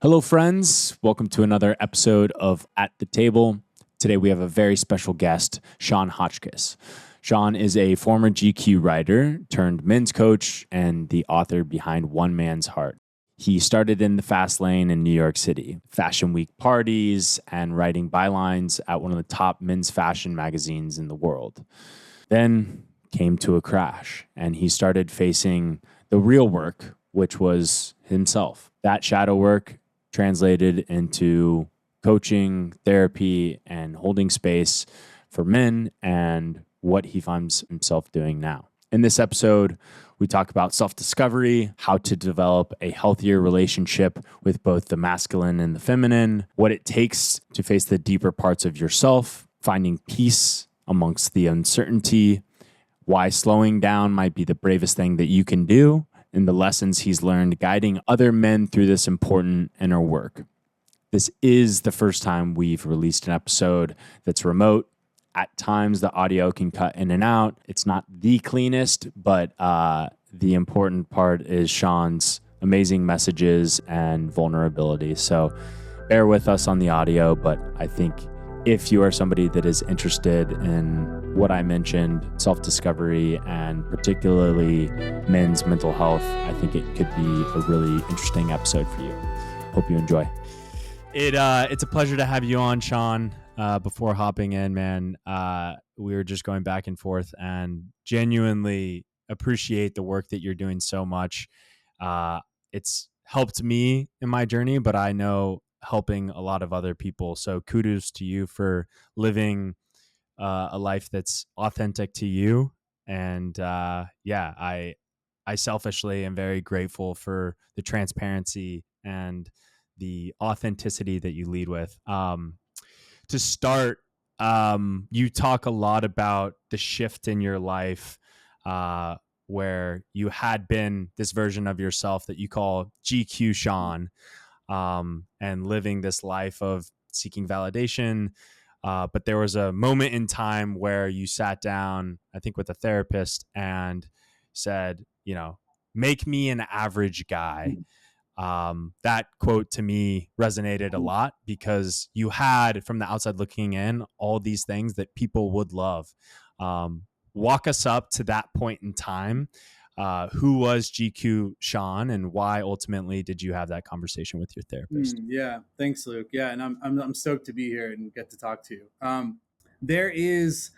Hello, friends. Welcome to another episode of At the Table. Today, we have a very special guest, Sean Hotchkiss. Sean is a former GQ writer turned men's coach and the author behind One Man's Heart. He started in the fast lane in New York City, Fashion Week parties, and writing bylines at one of the top men's fashion magazines in the world. Then came to a crash, and he started facing the real work, which was himself. That shadow work translated into coaching, therapy, and holding space for men and what he finds himself doing now. In this episode, we talk about self-discovery, how to develop a healthier relationship with both the masculine and the feminine, what it takes to face the deeper parts of yourself, finding peace amongst the uncertainty, why slowing down might be the bravest thing that you can do, and the lessons he's learned guiding other men through this important inner work. This is the first time we've released an episode that's remote. At times, the audio can cut in and out. It's not the cleanest, but the important part is Sean's amazing messages and vulnerability. So bear with us on the audio, but I think if you are somebody that is interested in what I mentioned, self-discovery, and particularly men's mental health, I think it could be a really interesting episode for you. Hope you enjoy. It's a pleasure to have you on, Sean. Before hopping in, man, we were just going back and forth and genuinely appreciate the work that you're doing so much. It's helped me in my journey, but I know helping a lot of other people. So kudos to you for living a life that's authentic to you. And I selfishly am very grateful for the transparency and the authenticity that you lead with. To start, you talk a lot about the shift in your life where you had been this version of yourself that you call GQ Sean, and living this life of seeking validation. But there was a moment in time where you sat down, I think with a therapist, and said, make me an average guy. That quote to me resonated a lot because you had, from the outside looking in, all these things that people would love. Walk us up to that point in time. Who was GQ Sean, and why ultimately did you have that conversation with your therapist? Yeah, thanks, Luke. Yeah, and I'm stoked to be here and get to talk to you. There's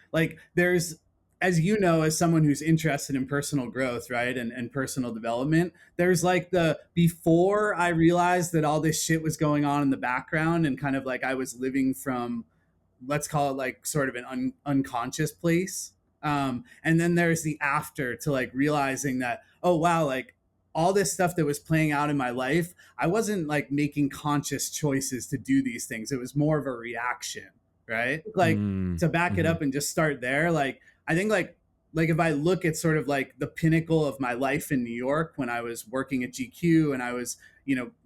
as you know, as someone who's interested in personal growth, right, and personal development, there's like the before I realized that all this shit was going on in the background, and kind of like I was living from, let's call it like sort of an unconscious place. And then there's the after, to like realizing that, oh wow, like all this stuff that was playing out in my life, I wasn't like making conscious choices to do these things. It was more of a reaction, right? Like to back it up and just start there, like I think like if I look at sort of like the pinnacle of my life in New York when I was working at GQ and I was,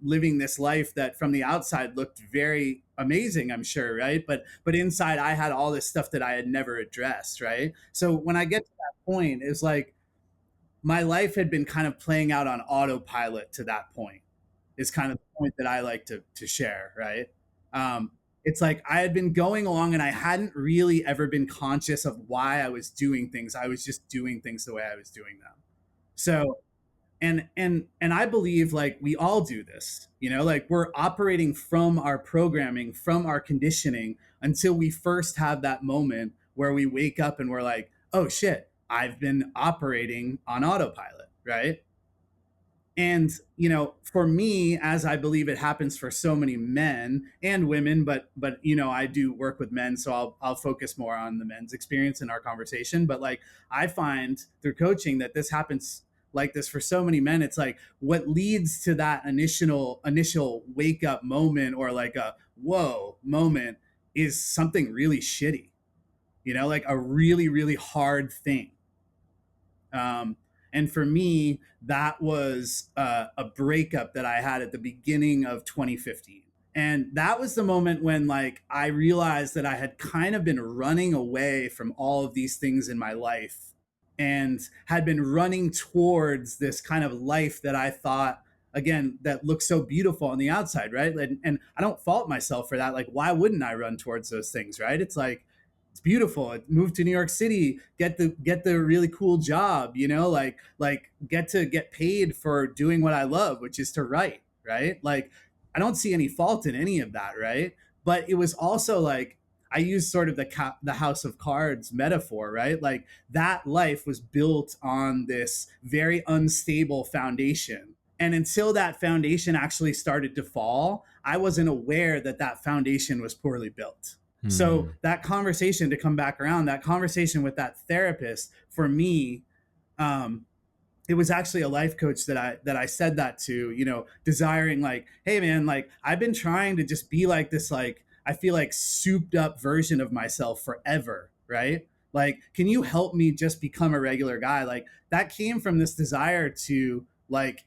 living this life that from the outside looked very amazing, I'm sure, right? But inside I had all this stuff that I had never addressed, right? So when I get to that point, it's like my life had been kind of playing out on autopilot to that point, is kind of the point that I like to share, right? It's like I had been going along and I hadn't really ever been conscious of why I was doing things. I was just doing things the way I was doing them. So and I believe like we all do this, like we're operating from our programming, from our conditioning, until we first have that moment where we wake up and we're like, oh shit, I've been operating on autopilot, right? And for me, as I believe it happens for so many men and women, but I do work with men, so I'll focus more on the men's experience in our conversation. But like I find through coaching that this happens like this for so many men. It's like what leads to that initial wake up moment, or like a whoa moment, is something really shitty, like a really, really hard thing. And for me, that was a breakup that I had at the beginning of 2015. And that was the moment when like I realized that I had kind of been running away from all of these things in my life and had been running towards this kind of life that I thought again, that looks so beautiful on the outside, right? And I don't fault myself for that. Like, why wouldn't I run towards those things, right? It's like, it's beautiful. Move to New York City, get the really cool job, like get to get paid for doing what I love, which is to write, right? Like, I don't see any fault in any of that, right? But it was also like, I use sort of the house of cards metaphor, right? Like, that life was built on this very unstable foundation. And until that foundation actually started to fall, I wasn't aware that that foundation was poorly built. So Hmm. that conversation, to come back around, that conversation with that therapist, for me, um, it was actually a life coach that I said that to, desiring, like, hey man, like, I've been trying to just be like this, like, I feel like souped up version of myself forever, right? Like, can you help me just become a regular guy? Like, that came from this desire to, like,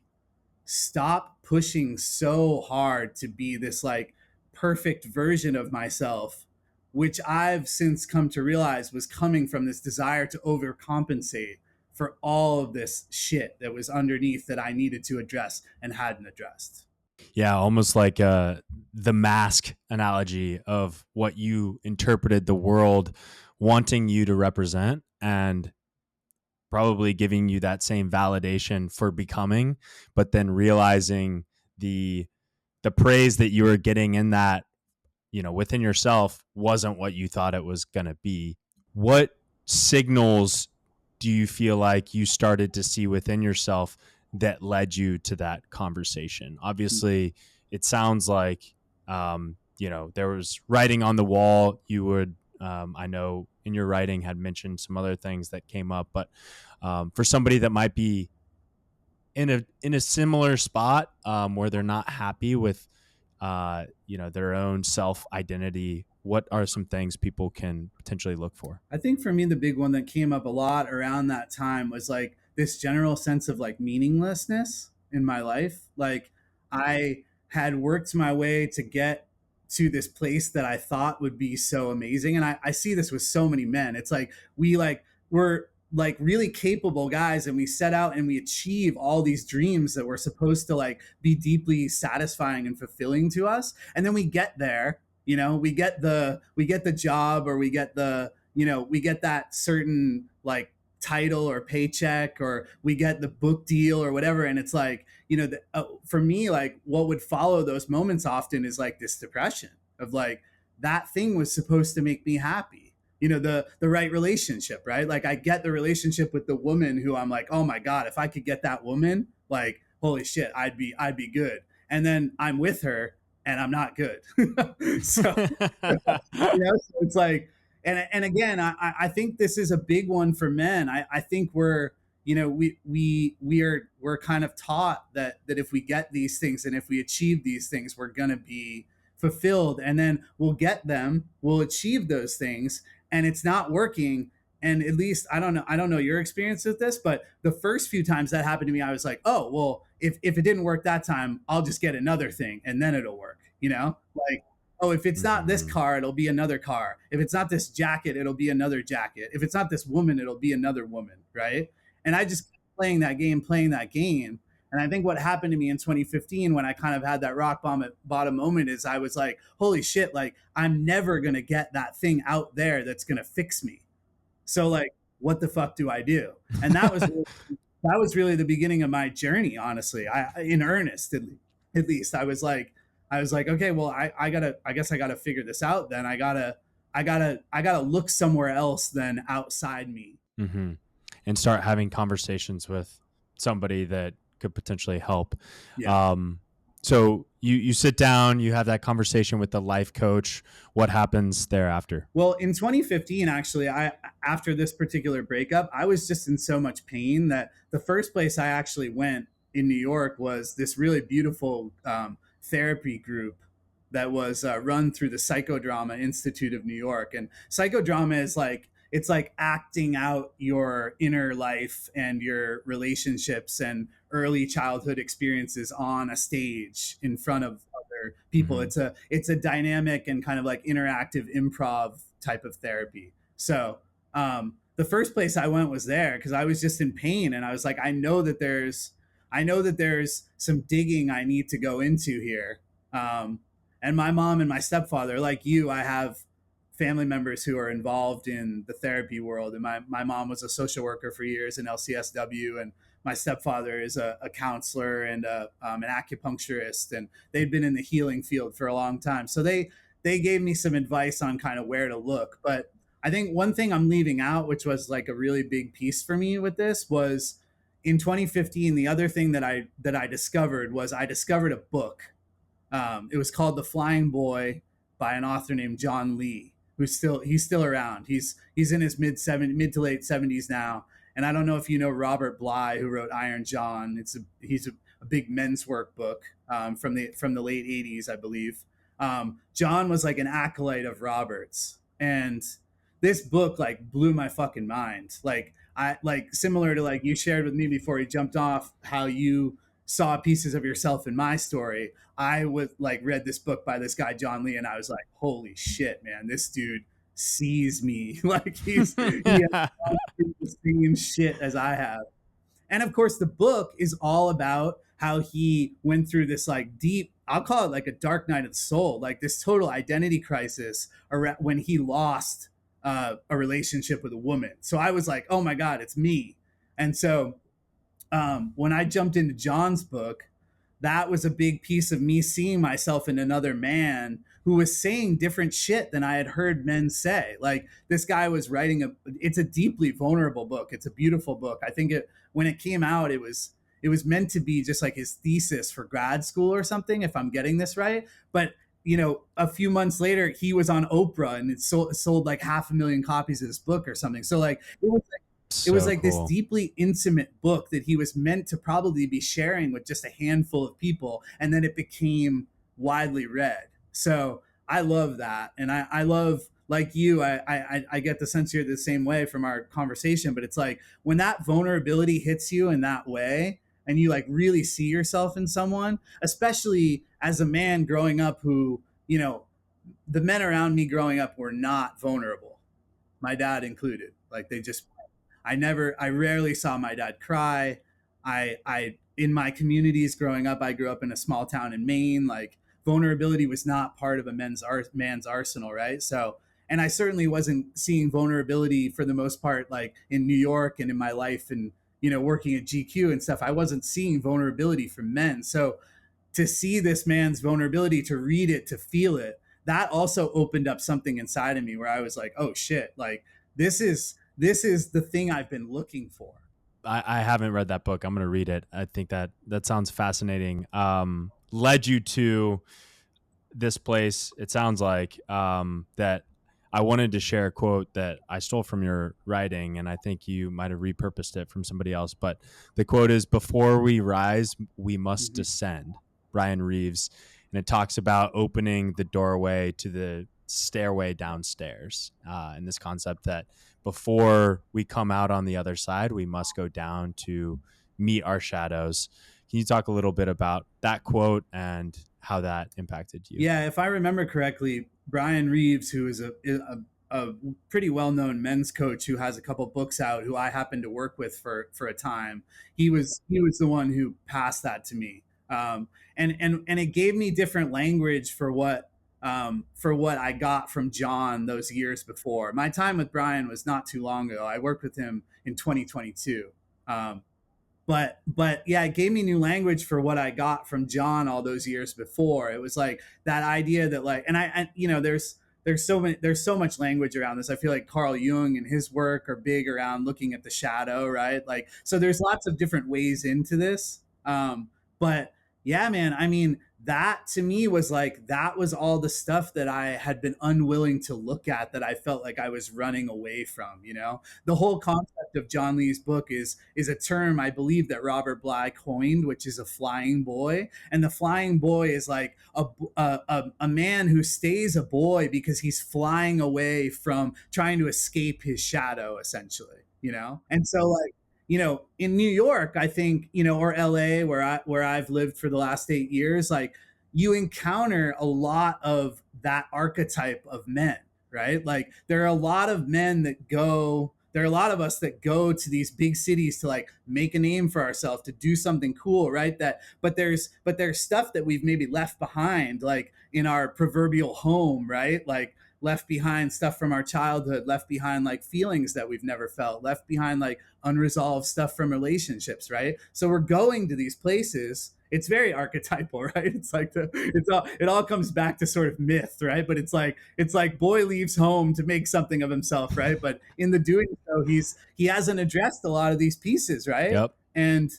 stop pushing so hard to be this, like, perfect version of myself, which I've since come to realize was coming from this desire to overcompensate for all of this shit that was underneath that I needed to address and hadn't addressed. Yeah, almost like the mask analogy of what you interpreted the world wanting you to represent, and probably giving you that same validation for becoming, but then realizing the the praise that you were getting in that, within yourself, wasn't what you thought it was going to be. What signals do you feel like you started to see within yourself that led you to that conversation? Obviously, it sounds like, there was writing on the wall. You would, I know in your writing had mentioned some other things that came up, but for somebody that might be in a similar spot, where they're not happy with their own self identity, what are some things people can potentially look for? I think for me, the big one that came up a lot around that time was like this general sense of like meaninglessness in my life. Like, I had worked my way to get to this place that I thought would be so amazing. And I see this with so many men. It's like, we're like really capable guys, and we set out and we achieve all these dreams that were supposed to like be deeply satisfying and fulfilling to us. And then we get there, we get the job, or we get that certain, like, title or paycheck, or we get the book deal or whatever, and it's like, for me, like, what would follow those moments often is like this depression of like, that thing was supposed to make me happy, the right relationship, right? Like, I get the relationship with the woman who I'm like, oh my god, if I could get that woman, like, holy shit, I'd be good. And then I'm with her and I'm not good. So, so it's like, and again, I think this is a big one for men. I think we're kind of taught that if we get these things and if we achieve these things, we're gonna be fulfilled, and then we'll achieve those things, and it's not working. And at least, I don't know your experience with this, but the first few times that happened to me, I was like, oh well, if it didn't work that time, I'll just get another thing and then it'll work, like, oh, if it's not this Hmm. car, it'll be another car. If it's not this jacket, it'll be another jacket. If it's not this woman, it'll be another woman, right? And I just kept playing that game. And I think what happened to me in 2015, when I kind of had that bottom moment, is I was like, holy shit, like, I'm never going to get that thing out there that's going to fix me. So, like, what the fuck do I do? And that was really the beginning of my journey, honestly. In earnest, at least, I was like, okay, well, I guess I gotta figure this out. Then I gotta look somewhere else than outside me. Hmm. And start having conversations with somebody that could potentially help. Yeah. Um, so you sit down, you have that conversation with the life coach. What happens thereafter? Well, in 2015, actually, I after this particular breakup, I was just in so much pain that the first place I actually went in New York was this really beautiful therapy group that was run through the Psychodrama Institute of New York. And psychodrama is like, it's like acting out your inner life and your relationships and early childhood experiences on a stage in front of other people. Hmm. It's a dynamic and kind of like interactive improv type of therapy. So the first place I went was there because I was just in pain, and I was like, I know that there's some digging I need to go into here. Um, and my mom and my stepfather, like you, I have family members who are involved in the therapy world. And my mom was a social worker for years in LCSW, and my stepfather is a counselor and an acupuncturist, and they'd been in the healing field for a long time. So they gave me some advice on kind of where to look. But I think one thing I'm leaving out, which was like a really big piece for me with this, was in 2015. The other thing that I discovered was I discovered a book. It was called The Flying Boy by an author named John Lee, he's still around. He's in his mid to late 70s now. And I don't know if you know Robert Bly, who wrote Iron John. He's a big men's workbook from the late 80s, I believe. John was like an acolyte of Robert's, and this book like blew my fucking mind. Like I like similar to like you shared with me before he jumped off, how you saw pieces of yourself in my story. I was like read this book by this guy John Lee, and I was like, holy shit, man, this dude sees me. Like he has the same shit as I have. And of course, the book is all about how he went through this like deep, I'll call it like a dark night of the soul, like this total identity crisis when he lost a relationship with a woman. So I was like, oh my God, it's me. And so when I jumped into John's book, that was a big piece of me seeing myself in another man who was saying different shit than I had heard men say. Like this guy was writing it's a deeply vulnerable book. It's a beautiful book. I think when it came out, it was meant to be just like his thesis for grad school or something, if I'm getting this right. But a few months later, he was on Oprah, and it sold like 500,000 copies of this book or something. So like it was like cool. this deeply intimate book that he was meant to probably be sharing with just a handful of people, and then it became widely read. So I love that, and I love, like you, I get the sense you're the same way from our conversation. But it's like when that vulnerability hits you in that way, and you like really see yourself in someone, especially as a man growing up who, the men around me growing up were not vulnerable, my dad included. Like I rarely saw my dad cry. In my communities growing up, I grew up in a small town in Maine. Like vulnerability was not part of a man's arsenal, right? So, and I certainly wasn't seeing vulnerability for the most part, like in New York and in my life, and working at GQ and stuff. I wasn't seeing vulnerability from men. So, to see this man's vulnerability, to read it, to feel it, that also opened up something inside of me where I was like, oh shit, like this is the thing I've been looking for. I haven't read that book. I'm going to read it. I think that sounds fascinating. Led you to this place. It sounds like that I wanted to share a quote that I stole from your writing, and I think you might have repurposed it from somebody else. But the quote is, "Before we rise, we must descend." Brian Reeves. And it talks about opening the doorway to the stairway downstairs, and this concept that before we come out on the other side, we must go down to meet our shadows. Can you talk a little bit about that quote and how that impacted you? Yeah, if I remember correctly, Brian Reeves, who is a pretty well-known men's coach who has a couple books out, who I happened to work with for a time, he was the one who passed that to me. And it gave me different language for what I got from John those years before. My time with Brian was not too long ago. I worked with him in 2022. But yeah, it gave me new language for what I got from John all those years before. It was like that idea that like, and there's so much language around this. I feel like Carl Jung and his work are big around looking at the shadow, right? Like, so there's lots of different ways into this. But yeah, man, I mean, that to me was like, that was all the stuff that I had been unwilling to look at, that I felt like I was running away from. The whole concept of John Lee's book is a term I believe that Robert Bly coined, which is a flying boy. And the flying boy is like a man who stays a boy because he's flying away from trying to escape his shadow, essentially. And so like, in New York, I think, or LA, where I've lived for the last 8 years, like you encounter a lot of that archetype of men, right? Like there are a lot of men that go there are a lot of us that go to these big cities to like make a name for ourselves, to do something cool, right? That but there's stuff that we've maybe left behind, like in our proverbial home, right? Like left behind stuff from our childhood, left behind like feelings that we've never felt, left behind like unresolved stuff from relationships, right? So we're going to these places. It's very archetypal, right? It's like it all comes back to sort of myth, right? But it's like boy leaves home to make something of himself, right? But in the doing so, he hasn't addressed a lot of these pieces, right? Yep. And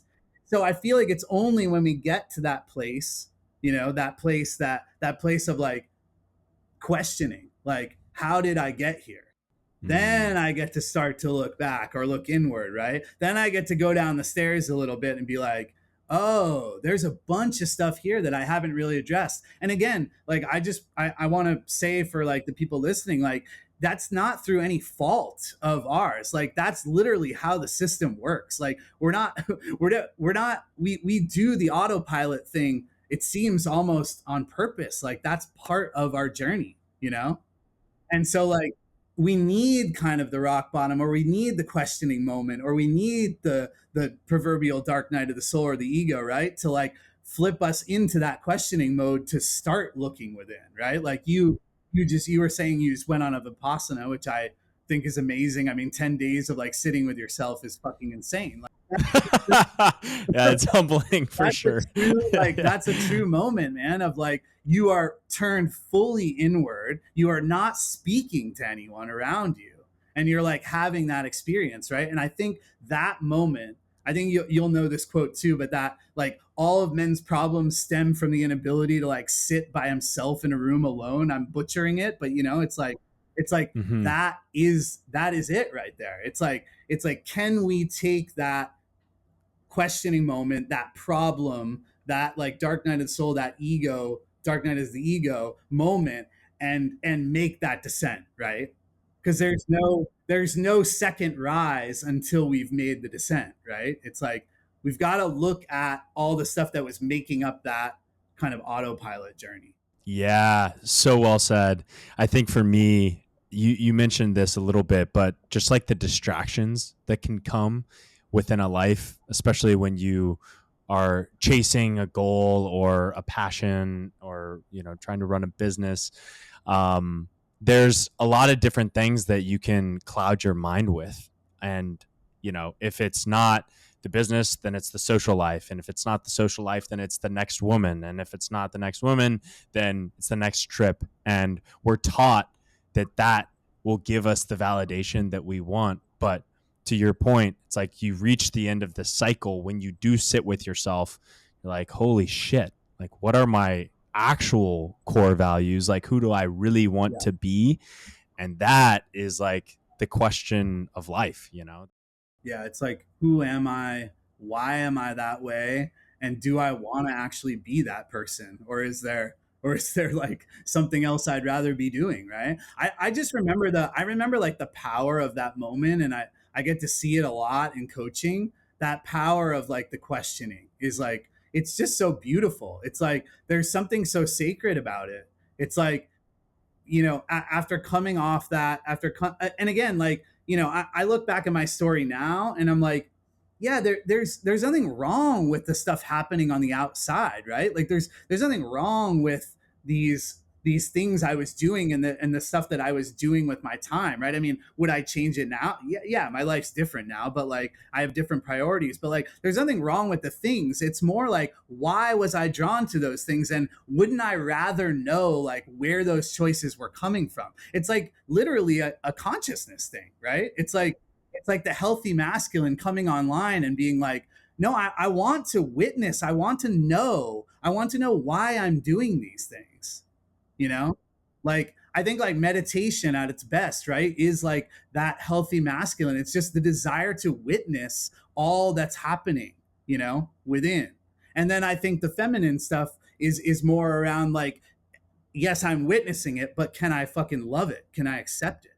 so I feel like it's only when we get to that place, that place of like questioning, like, how did I get here? Then I get to start to look back or look inward, right? Then I get to go down the stairs a little bit and be like, oh, there's a bunch of stuff here that I haven't really addressed. And again, like I want to say for like the people listening, like that's not through any fault of ours. Like that's literally how the system works. Like we're not we do the autopilot thing. It seems almost on purpose. Like that's part of our journey, you know? And so like we need kind of the rock bottom, or we need the questioning moment, or we need the proverbial dark night of the soul or the ego, right? To like flip us into that questioning mode to start looking within, right? Like you were saying you just went on a Vipassana, which I think is amazing. I mean, 10 days of like sitting with yourself is fucking insane. Like Yeah, it's humbling for that's sure. like Yeah. that's a true moment, man, of like you are turned fully inward. You are not speaking to anyone around you, and you're like having that experience, right? And I think that moment, I think you'll know this quote too, but that like all of men's problems stem from the inability to like sit by himself in a room alone. I'm butchering it, but it's like Mhm. that is it right there. It's like can we take that questioning moment, that problem, that like dark night of the soul, that ego, dark night is the ego moment, and make that descent, right? Because there's no second rise until we've made the descent, right? It's like we've got to look at all the stuff that was making up that kind of autopilot journey. Yeah, so well said. I think for me, you mentioned this a little bit, but just like the distractions that can come within a life, especially when you are chasing a goal or a passion or trying to run a business, um, there's a lot of different things that you can cloud your mind with. And if it's not the business, then it's the social life. And if it's not the social life, then it's the next woman. And if it's not the next woman, then it's the next trip. And we're taught that will give us the validation that we want. But to your point, it's like you reach the end of the cycle when you do sit with yourself. You're like, holy shit, like what are my actual core values? Like, who do I really want Yeah. to be? And that is like the question of life, Yeah, it's like, who am I? Why am I that way? And do I want to actually be that person? Or is there like something else I'd rather be doing, right? I just remember I remember like the power of that moment, and I get to see it a lot in coaching. That power of like the questioning is like it's just so beautiful. It's like there's something so sacred about it. It's like after coming off that, and again, like, I look back at my story now and I'm like, yeah, there's nothing wrong with the stuff happening on the outside, right? Like there's nothing wrong with these things I was doing and the stuff that I was doing with my time, right? I mean, would I change it now? Yeah, my life's different now, but like I have different priorities. But like there's nothing wrong with the things. It's more like, why was I drawn to those things? And wouldn't I rather know like where those choices were coming from? It's like literally a consciousness thing, right? It's like the healthy masculine coming online and being like, no, I want to witness, I want to know why I'm doing these things, you know like I think like meditation at its best, right, is like that healthy masculine. It's just the desire to witness all that's happening, within. And then I think the feminine stuff is more around like, yes, I'm witnessing it, but can I fucking love it? Can I accept it?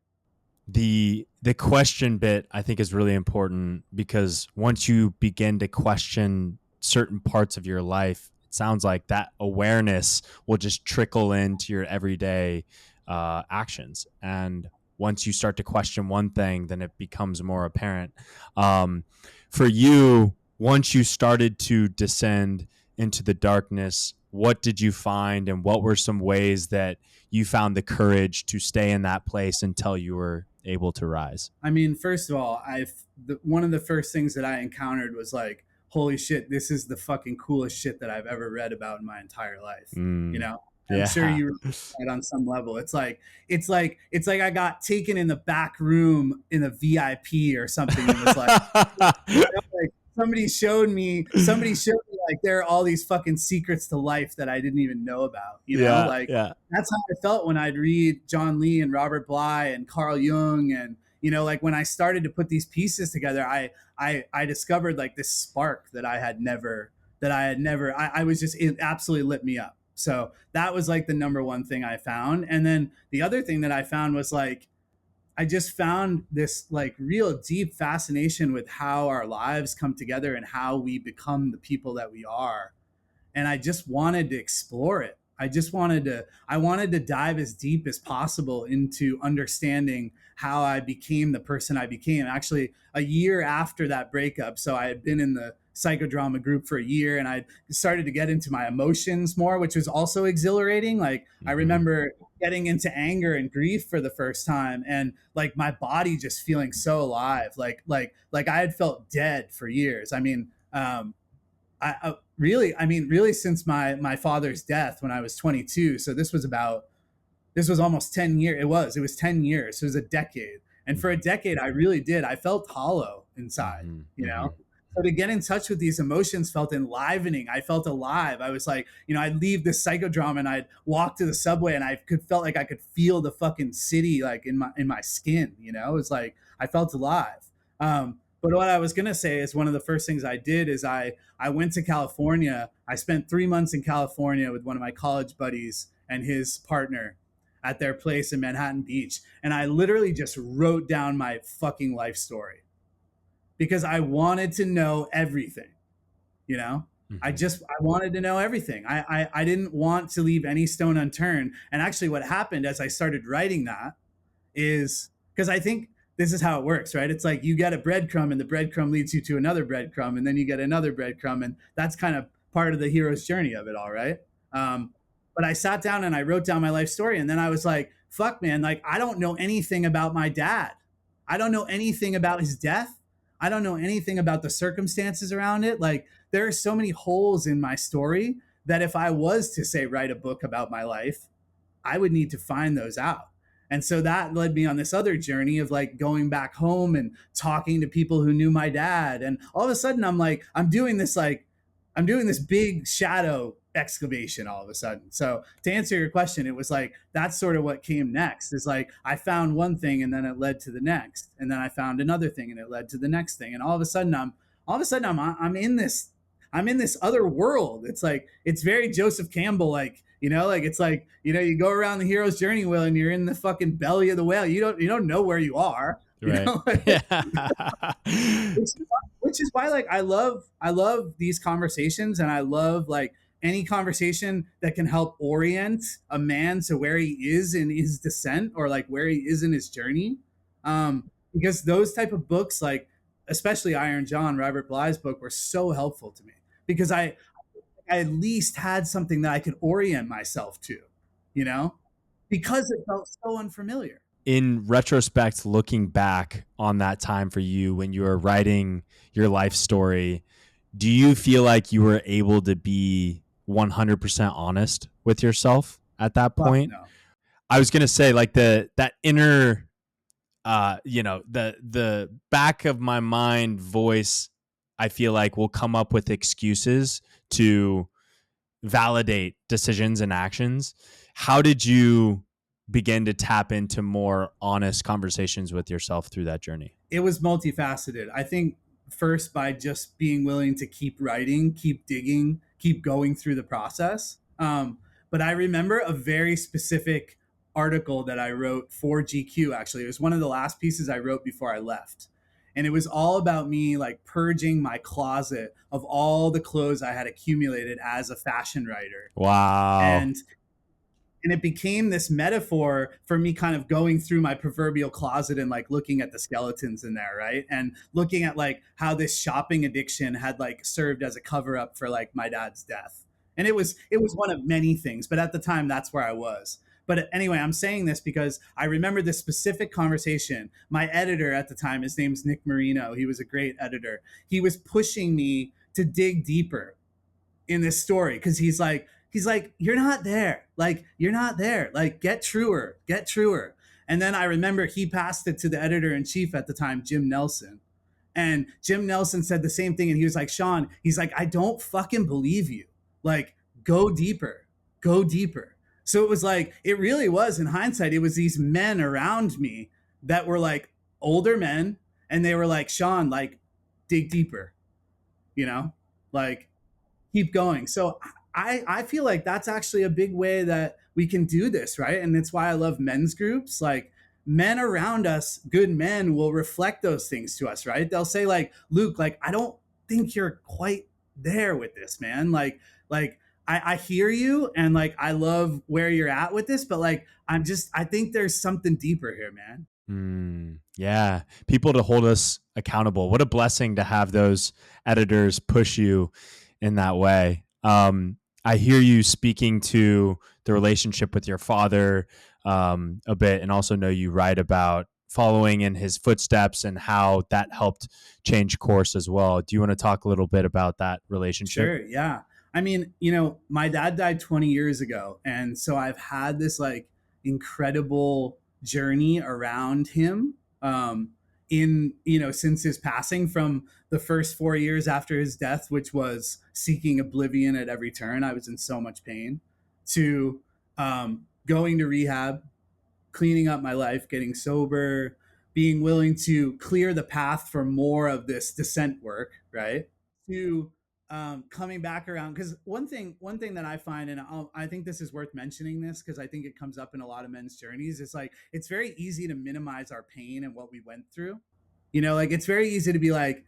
The question bit I think is really important, because once you begin to question certain parts of your life, it sounds like that awareness will just trickle into your everyday actions. And once you start to question one thing, then it becomes more apparent. Um, for you, once you started to descend into the darkness, what did you find, and what were some ways that you found the courage to stay in that place until you were able to rise? I mean, first of all, one of the first things that I encountered was like, holy shit, this is the fucking coolest shit that I've ever read about in my entire life. You Mm, know, I'm sure yeah. you it on some level. It's like I got taken in the back room in a VIP or something and was like, like somebody showed me like there are all these fucking secrets to life that I didn't even know about, Yeah, like yeah. that's how I felt when I'd read John Lee and Robert Bly and Carl Jung, and like when I started to put these pieces together, I discovered like this spark that I was just, it absolutely lit me up. So that was like the number one thing I found. And then the other thing that I found was like I just found this like real deep fascination with how our lives come together and how we become the people that we are, and I just wanted to explore it. I wanted to dive as deep as possible into understanding how I became the person I became. Actually, a year after that breakup, so I had been in the psychodrama group for a year, and I started to get into my emotions more, which was also exhilarating. Like I Mm-hmm. remember getting into anger and grief for the first time, and like my body just feeling so alive, like I had felt dead for years. I mean, really since my father's death when I was 22. So this was almost 10 years. It was 10 years. So it was a decade. And for a decade, I really did. I felt hollow inside, Mm-hmm. you Mm-hmm. know? So to get in touch with these emotions felt enlivening. I felt alive. I was like, I'd leave this psychodrama and I'd walk to the subway and I felt like I could feel the fucking city like in my skin, It was like I felt alive. But what I was gonna say is one of the first things I did is I went to California. I spent 3 months in California with one of my college buddies and his partner at their place in Manhattan Beach. And I literally just wrote down my fucking life story because I wanted to know everything, you know? Mm-hmm. I wanted to know everything. I didn't want to leave any stone unturned. And actually what happened as I started writing that is because I think this is how it works, right? It's like you get a breadcrumb and the breadcrumb leads you to another breadcrumb and then you get another breadcrumb. And that's kind of part of the hero's journey of it all, right? Um, but I sat down and I wrote down my life story. And then I was like, fuck, man, like I don't know anything about my dad. I don't know anything about his death. I don't know anything about the circumstances around it. Like there are so many holes in my story that if I was to say write a book about my life, I would need to find those out. And so that led me on this other journey of like going back home and talking to people who knew my dad. And all of a sudden I'm doing this big shadow excavation all of a sudden. So to answer your question, it was like that's sort of what came next. Is like I found one thing and then it led to the next. And then I found another thing and it led to the next thing. And I'm in this other world. It's like it's very Joseph Campbell like, like it's like, you go around the hero's journey wheel and you're in the fucking belly of the whale. You don't know where you are, Right. Yeah. which, which is why like I love these conversations, and I love like any conversation that can help orient a man to where he is in his descent or like where he is in his journey. Because those type of books, like especially Iron John, Robert Bly's book, were so helpful to me because I at least had something that I could orient myself to, you know, because it felt so unfamiliar. In retrospect, looking back on that time for you when you were writing your life story, do you feel like you were able to be 100% honest with yourself at that Fuck point? no. I was going to say like that inner the back of my mind voice, I feel like will come up with excuses to validate decisions and actions. How did you begin to tap into more honest conversations with yourself through that journey? It was multifaceted. I think first by just being willing to keep writing, keep digging, keep going through the process. But I remember a very specific article that I wrote for GQ. Actually, it was one of the last pieces I wrote before I left. And it was all about me like purging my closet of all the clothes I had accumulated as a fashion writer. Wow. And and it became this metaphor for me kind of going through my proverbial closet and like looking at the skeletons in there, right? And looking at like how this shopping addiction had like served as a cover up for like my dad's death. And it was one of many things, but at the time that's where I was. But anyway, I'm saying this because I remember this specific conversation. My editor at the time, his name's Nick Marino. He was a great editor. He was pushing me to dig deeper in this story because he's like you're not there, like you're not there, like get truer. And then I remember he passed it to the editor in chief at the time, Jim Nelson, and Jim Nelson said the same thing, and he was like, Sean, he's like, I don't fucking believe you, like go deeper, go deeper. So it was like, it really was, in hindsight, it was these men around me that were like older men, and they were like, Sean, like dig deeper, you know, like keep going. So I feel like that's actually a big way that we can do this, right? And it's why I love men's groups. Like men around us, good men will reflect those things to us, right? They'll say like, Luke, like I don't think you're quite there with this, man. Like I hear you and like I love where you're at with this, but like I think there's something deeper here, man. Yeah. People to hold us accountable. What a blessing to have those editors push you in that way. I hear you speaking to the relationship with your father a bit, and also know you write about following in his footsteps and how that helped change course as well. Do you want to talk a little bit about that relationship? Sure. Yeah. I mean, my dad died 20 years ago. And so I've had this like incredible journey around him since his passing, from the first 4 years after his death, which was seeking oblivion at every turn. I was in so much pain, to going to rehab, cleaning up my life, getting sober, being willing to clear the path for more of this descent work, right? To coming back around, because one thing that I find, and I think this is worth mentioning this because I think it comes up in a lot of men's journeys. It's like it's very easy to minimize our pain and what we went through. Like it's very easy to be like,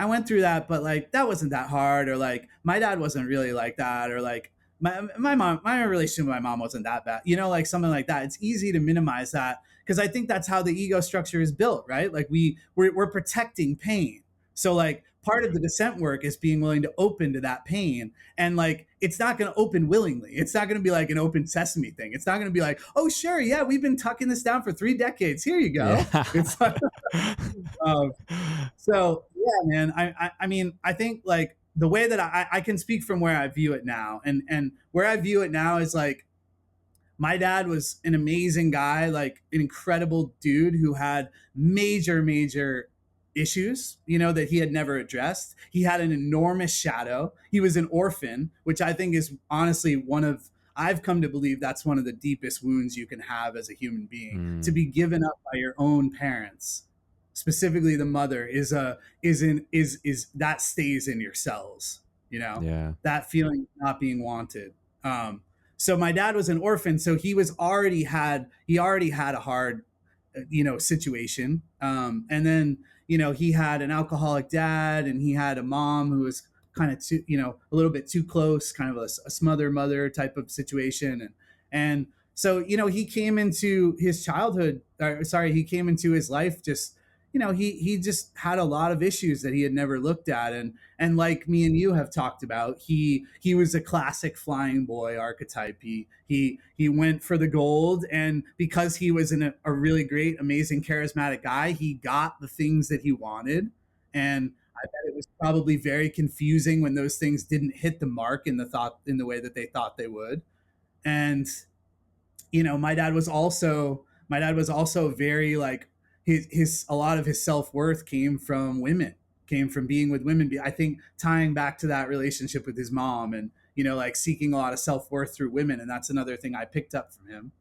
I went through that, but like that wasn't that hard, or like my dad wasn't really like that, or like my relationship with my mom wasn't that bad, like something like that. It's easy to minimize that because I think that's how the ego structure is built, right? Like we're protecting pain. So like part of the descent work is being willing to open to that pain, and like it's not going to open willingly. It's not going to be like an open sesame thing. It's not going to be like, oh sure, yeah, we've been tucking this down for 3 decades, here you go. Yeah. It's like, um, so yeah, man. I mean, I think like the way that I can speak from where I view it now, and where I view it now is like my dad was an amazing guy, like an incredible dude who had major issues, that he had never addressed. He had an enormous shadow. He was an orphan, which I think is honestly I've come to believe that's one of the deepest wounds you can have as a human being. To Mm, be given up by your own parents, specifically the mother, is that stays in your cells, yeah. that feeling of not being wanted. So my dad was an orphan, so he already had a hard situation. And then he had an alcoholic dad, and he had a mom who was kind of too, a little bit too close, kind of a smother mother type of situation. And so he came into his childhood, sorry, he came into his life just, he just had a lot of issues that he had never looked at. And like me and you have talked about, he was a classic flying boy archetype. He went for the gold, and because he was a really great, amazing, charismatic guy, he got the things that he wanted. And I bet it was probably very confusing when those things didn't hit the mark in the way that they thought they would. And my dad was also very like, his a lot of his self-worth came from women, came from being with women. I think tying back to that relationship with his mom, and like seeking a lot of self-worth through women, and that's another thing I picked up from him.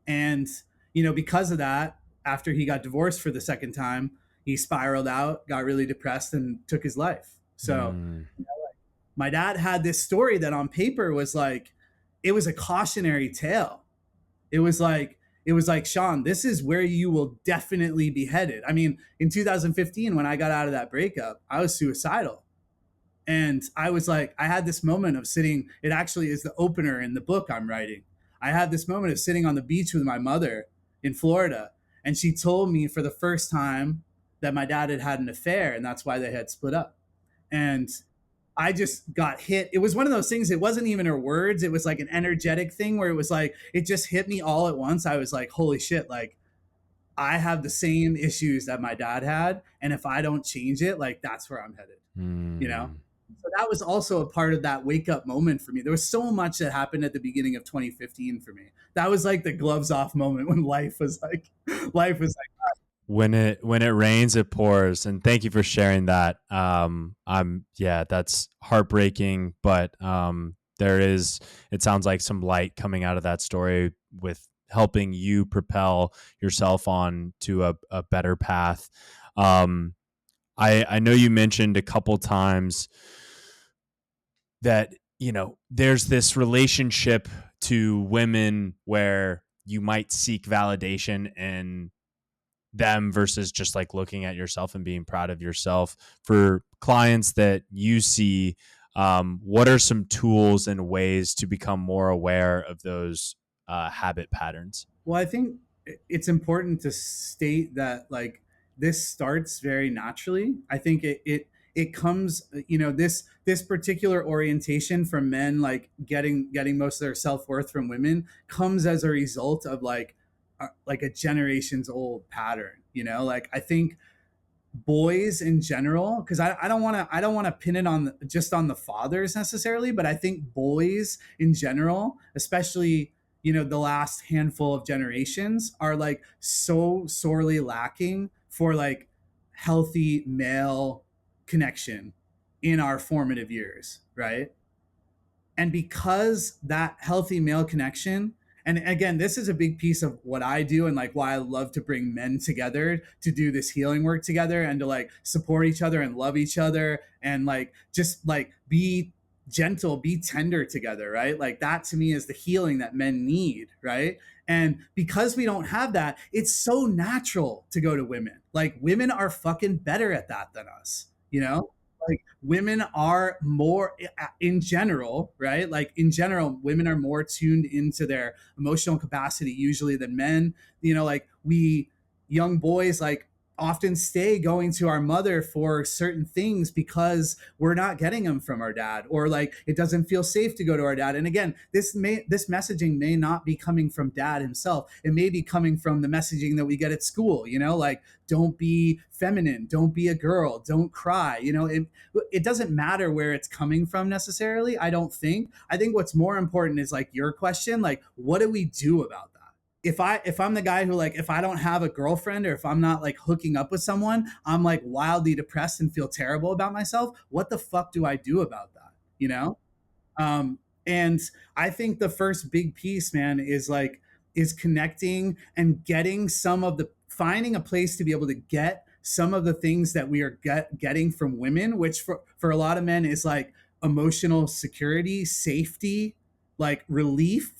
And because of that, after he got divorced for the second time, he spiraled out, got really depressed, and took his life. So Mm, my dad had this story that on paper was like, it was a cautionary tale. It was like, Sean, this is where you will definitely be headed. I mean, in 2015, when I got out of that breakup, I was suicidal. And I was like, I had this moment of sitting, it actually is the opener in the book I'm writing. I had this moment of sitting on the beach with my mother in Florida, and she told me for the first time that my dad had had an affair, and that's why they had split up. And I just got hit. It was one of those things. It wasn't even her words. It was like an energetic thing where it was like, it just hit me all at once. I was like, holy shit, like I have the same issues that my dad had. And if I don't change it, like that's where I'm headed, you know? Mm. So that was also a part of that wake up moment for me. There was so much that happened at the beginning of 2015 for me. That was like the gloves off moment when life was like, When it rains, it pours. And thank you for sharing that. That's heartbreaking, but there is, it sounds like some light coming out of that story with helping you propel yourself on to a better path. I know you mentioned a couple times that, there's this relationship to women where you might seek validation in them versus just like looking at yourself and being proud of yourself. For clients that you see, what are some tools and ways to become more aware of those habit patterns? well, I think it's important to state that like this starts very naturally. I think it comes, this particular orientation from men, like getting most of their self-worth from women, comes as a result of like a generations old pattern, like I think boys in general, because I don't want to pin it on just on the fathers necessarily, but I think boys in general, especially the last handful of generations, are like so sorely lacking for like healthy male connection in our formative years, right? And because that healthy male connection, and again, this is a big piece of what I do and like why I love to bring men together to do this healing work together and to like support each other and love each other and like just like be gentle, be tender together, right? Like that to me is the healing that men need, right? And because we don't have that, it's so natural to go to women. Like women are fucking better at that than us, like women are more in general, right? Like in general, women are more tuned into their emotional capacity usually than men. Like we young boys like often stay going to our mother for certain things because we're not getting them from our dad, or like it doesn't feel safe to go to our dad. And again, this messaging may not be coming from dad himself. It may be coming from the messaging that we get at school, like don't be feminine, don't be a girl, don't cry. It doesn't matter where it's coming from necessarily. I think what's more important is like your question, like what do we do about that? If I'm the guy who, like, if I don't have a girlfriend or if I'm not like hooking up with someone, I'm like wildly depressed and feel terrible about myself. What the fuck do I do about that? And I think the first big piece, man, is connecting and getting finding a place to be able to get some of the things that we are getting from women, which for a lot of men is like emotional security, safety, like relief.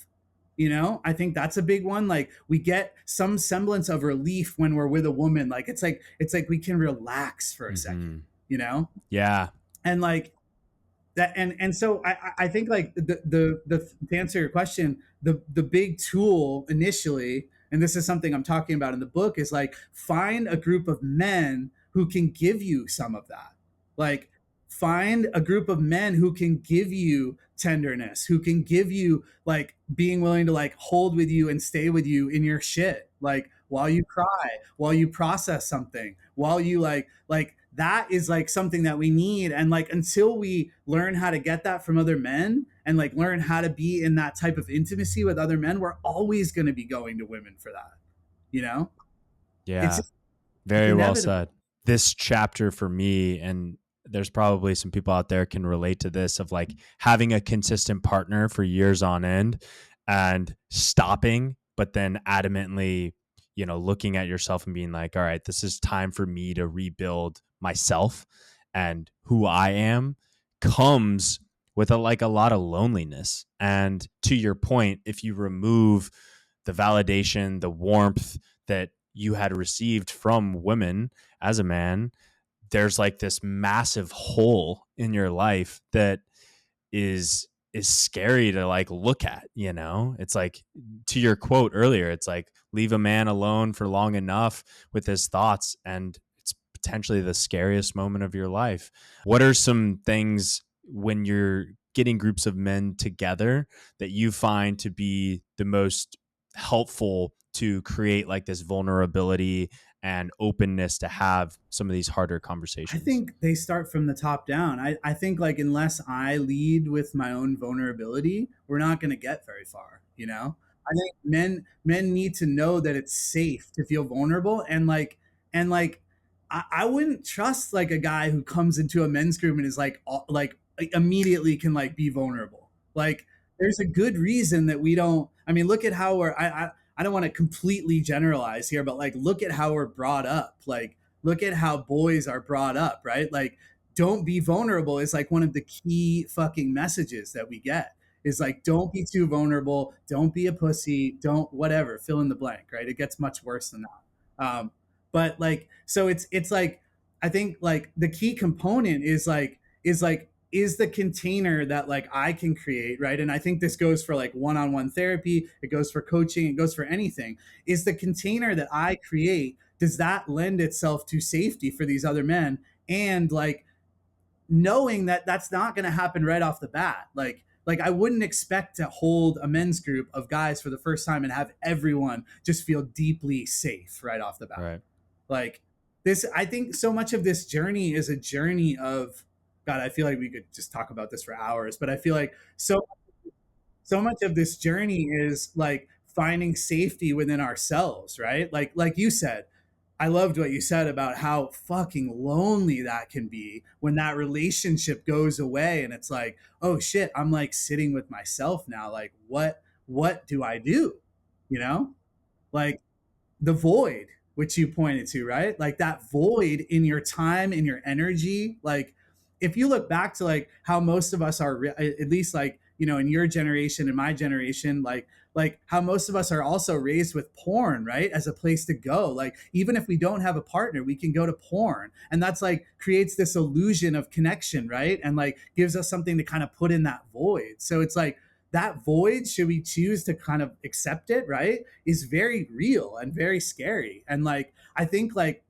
I think that's a big one. Like we get some semblance of relief when we're with a woman. Like it's like we can relax for a second, Mm-hmm. you know? Yeah. And like that and so I think like the to answer your question, the big tool initially, and this is something I'm talking about in the book, is like find a group of men who can give you some of that. Like find a group of men who can give you tenderness, who can give you like being willing to like hold with you and stay with you in your shit, like while you cry, while you process something, while you like that is like something that we need. And like until we learn how to get that from other men and like learn how to be in that type of intimacy with other men, we're always going to be going to women for that, you know it's Yeah. it's Very well inevitable. said. This chapter for me, and there's probably some people out there can relate to this, of like having a consistent partner for years on end and stopping, but then adamantly, looking at yourself and being like, all right, this is time for me to rebuild myself and who I am, comes with a lot of loneliness. And to your point, if you remove the validation, the warmth that you had received from women as a man, there's like this massive hole in your life that is is scary to like look at, you know? It's like, to your quote earlier, it's like leave a man alone for long enough with his thoughts and it's potentially the scariest moment of your life. What are some things when you're getting groups of men together that you find to be the most helpful to create like this vulnerability and openness to have some of these harder I conversations? think they start from the top down. I think like unless I lead with my own vulnerability, we're not going to get very far, you know? I think men need to know that it's safe to feel vulnerable and I wouldn't trust like a guy who comes into a men's group and is like immediately can like be vulnerable. Like there's a good reason that we don't. I mean, look at how I don't want to completely generalize here, but like look at how we're brought up. Like look at how boys are brought up, right? Like, don't be vulnerable is like one of the key fucking messages that we get is like, don't be too vulnerable. Don't be a pussy. Don't whatever, fill in the blank, right? It gets much worse than that. But like, so it's like, I think like the key component is the container that like I can create, right? And I think this goes for like one-on-one therapy, it goes for coaching, it goes for anything. Is the container that I create, does that lend itself to safety for these other men? And like knowing that that's not going to happen right off the bat. Like I wouldn't expect to hold a men's group of guys for the first time and have everyone just feel deeply safe right off the bat. Right. Like this, I think so much of this journey is a journey of God. I feel like we could just talk about this for hours, but I feel like so much of this journey is like finding safety within ourselves, right? Like you said, I loved what you said about how fucking lonely that can be when that relationship goes away and it's like, oh shit, I'm like sitting with myself now. Like what do I do? You know? Like the void which you pointed to, right? Like that void in your time, in your energy. Like if you look back to like how most of us are, at least like, you know, in your generation and my generation, like how most of us are also raised with porn, right? As a place to go. Like even if we don't have a partner, we can go to porn. And that's like creates this illusion of connection, right? And like gives us something to kind of put in that void. So it's like that void, should we choose to kind of accept it, right, is very real and very scary. And like I think like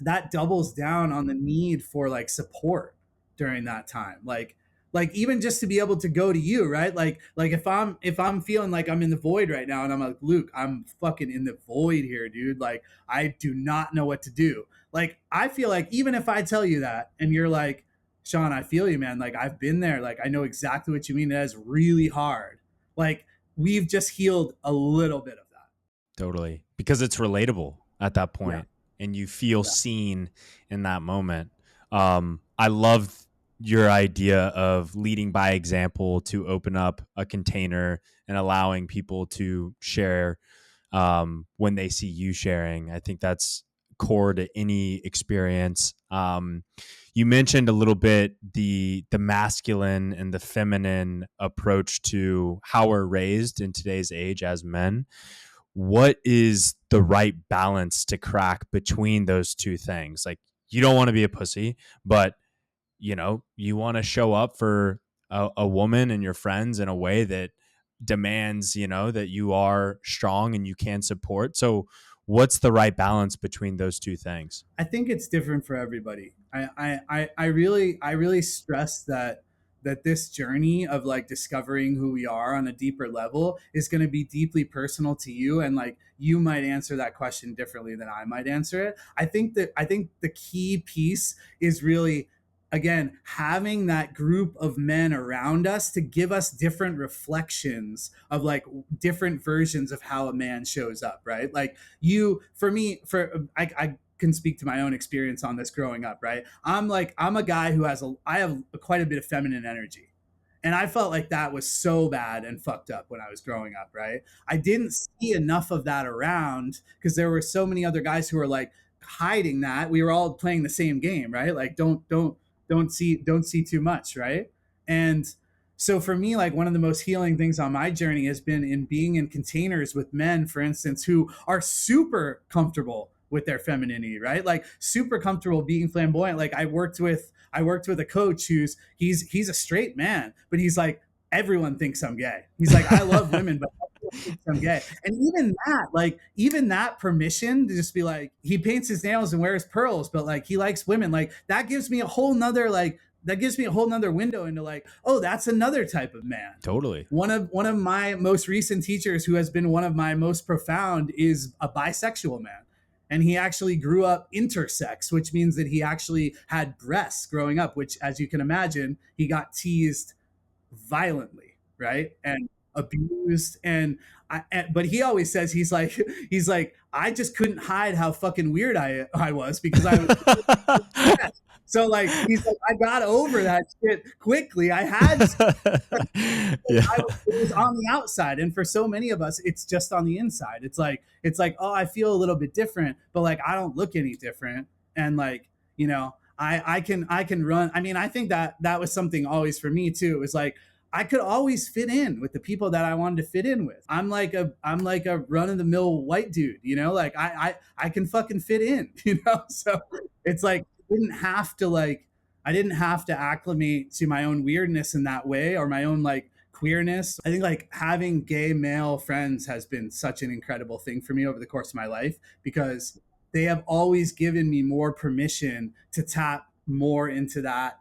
that doubles down on the need for like support during that time. Like even just to be able to go to you, right? Like if I'm feeling like I'm in the void right now and I'm like, Luke, I'm fucking in the void here, dude. Like I do not know what to do. Like I feel like even if I tell you that and you're like, Sean, I feel you, man. Like I've been there. Like I know exactly what you mean. It is really hard. Like we've just healed a little bit of that. Totally. Because it's relatable at that Yeah. point and you feel Yeah. seen in that moment. I love your idea of leading by example to open up a container and allowing people to share when they see you sharing. I think that's core to any experience. You mentioned a little bit the masculine and the feminine approach to how we're raised in today's age as men. What is the right balance to crack between those two things? Like you don't want to be a pussy, but you know, you want to show up for a woman and your friends in a way that demands, you know, that you are strong and you can support. So what's the right balance between those two things? I think it's different for everybody. I really stress that this journey of like discovering who we are on a deeper level is going to be deeply personal to you, and like you might answer that question differently than I might answer it. I think the key piece is really, again, having that group of men around us to give us different reflections of like different versions of how a man shows up, right? Like you, for me, I can speak to my own experience on this growing up, right? I'm a guy who I have quite a bit of feminine energy. And I felt like that was so bad and fucked up when I was growing up, right? I didn't see enough of that around because there were so many other guys who were like hiding that. We were all playing the same game, right? Like don't see too much, right? And so for me, like one of the most healing things on my journey has been in being in containers with men, for instance, who are super comfortable with their femininity, right? Like super comfortable being flamboyant. Like I worked with a coach he's a straight man, but he's like everyone thinks I'm gay. He's like, I love women, but everyone thinks I'm gay. And even that permission to just be like, he paints his nails and wears pearls, but like he likes women, like that gives me a whole nother window into like, oh, that's another type of man. Totally. One of my most recent teachers, who has been one of my most profound, is a bisexual man. And he actually grew up intersex, which means that he actually had breasts growing up, which, as you can imagine, he got teased violently, right? And abused. But he always says, he's like, I just couldn't hide how fucking weird I was, because I was. So like, he's like, I got over that shit quickly. I had to. Yeah. It was on the outside, and for so many of us, it's just on the inside. It's like, oh, I feel a little bit different, but like I don't look any different. And like, I can run. I mean, I think that was something always for me too. It was like, I could always fit in with the people that I wanted to fit in with. I'm like a run of the mill white dude, like I can fucking fit in, So it's like, I didn't have to acclimate to my own weirdness in that way, or my own like queerness. I think like having gay male friends has been such an incredible thing for me over the course of my life, because they have always given me more permission to tap more into that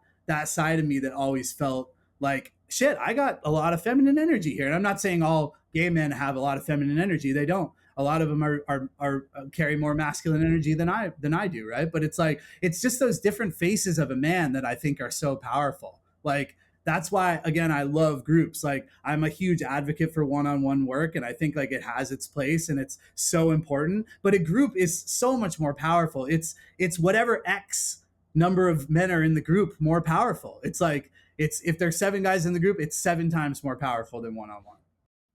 side of me that always felt like, shit, I got a lot of feminine energy here. And I'm not saying all gay men have a lot of feminine energy. They don't. A lot of them are carry more masculine energy than I do, right? But it's like, it's just those different faces of a man that I think are so powerful. Like, that's why, again, I love groups. Like, I'm a huge advocate for one-on-one work, and I think like it has its place and it's so important. But a group is so much more powerful. It's whatever X number of men are in the group, more powerful. It's like, it's, if there's 7 guys in the group, it's 7 times more powerful than one-on-one.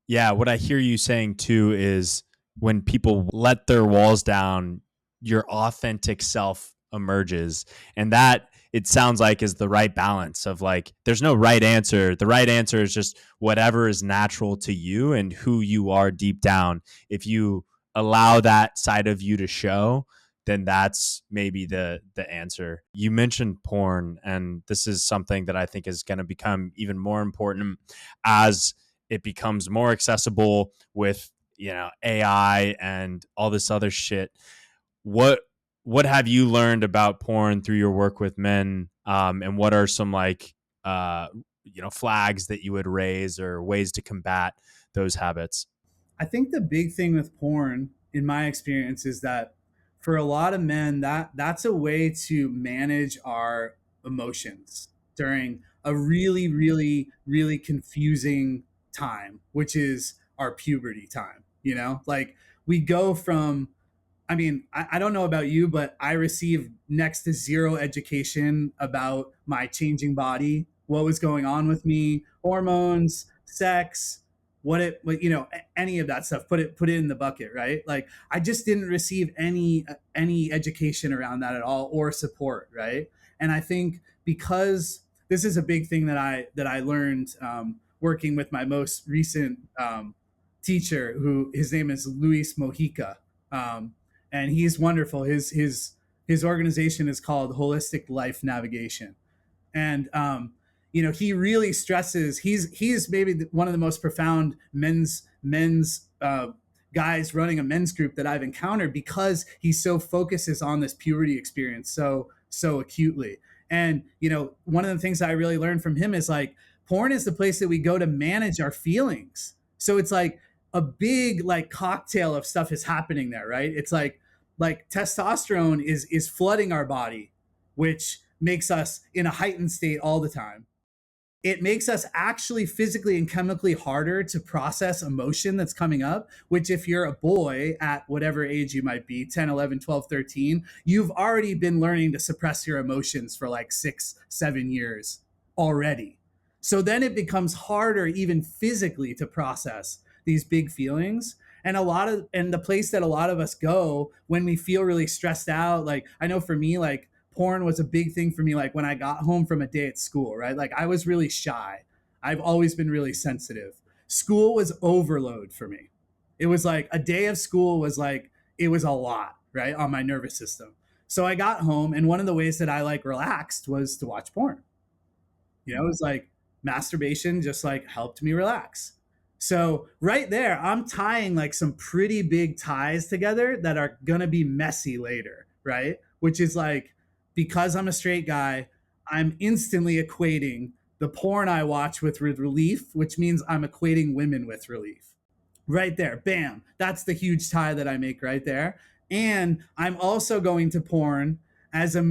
Yeah, what I hear you saying too is, when people let their walls down, your authentic self emerges. And that, it sounds like, is the right balance of like, there's no right answer. The right answer is just whatever is natural to you and who you are deep down. If you allow that side of you to show, then that's maybe the answer. You mentioned porn, and this is something that I think is going to become even more important as it becomes more accessible with AI and all this other shit. What have you learned about porn through your work with men? And what are some like flags that you would raise, or ways to combat those habits? I think the big thing with porn, in my experience, is that for a lot of men, that's a way to manage our emotions during a really, really, really confusing time, which is our puberty time. Like, we go from, I mean, I don't know about you, but I received next to zero education about my changing body, what was going on with me, hormones, sex, any of that stuff. Put it in the bucket, right? Like, I just didn't receive any education around that at all, or support, right? And I think, because this is a big thing that I learned, working with my most recent teacher, who, his name is Luis Mojica. Um, and he's wonderful. His organization is called Holistic Life Navigation, and he really stresses. He's maybe one of the most profound men's guys running a men's group that I've encountered, because he so focuses on this puberty experience so acutely. And one of the things that I really learned from him is like, porn is the place that we go to manage our feelings. So it's like a big like cocktail of stuff is happening there, right? It's like testosterone is flooding our body, which makes us in a heightened state all the time. It makes us actually physically and chemically harder to process emotion that's coming up, which, if you're a boy at whatever age you might be, 10, 11, 12, 13, you've already been learning to suppress your emotions for like 6, 7 years already. So then it becomes harder, even physically, to process these big feelings. And the place that a lot of us go when we feel really stressed out, like, I know for me, like, porn was a big thing for me. Like, when I got home from a day at school, right? Like, I was really shy. I've always been really sensitive. School was overload for me. It was like a day of school was like, it was a lot, right, on my nervous system. So I got home, and one of the ways that I like relaxed was to watch porn. It was like, masturbation just like helped me relax. So right there, I'm tying like some pretty big ties together that are gonna be messy later, right? Which is like, because I'm a straight guy, I'm instantly equating the porn I watch with relief, which means I'm equating women with relief. Right there, bam. That's the huge tie that I make right there. And I'm also going to porn as a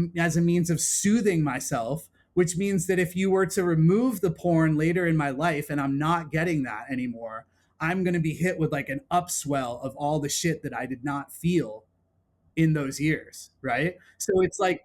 means of soothing myself, which means that if you were to remove the porn later in my life and I'm not getting that anymore, I'm going to be hit with like an upswell of all the shit that I did not feel in those years, right? So it's like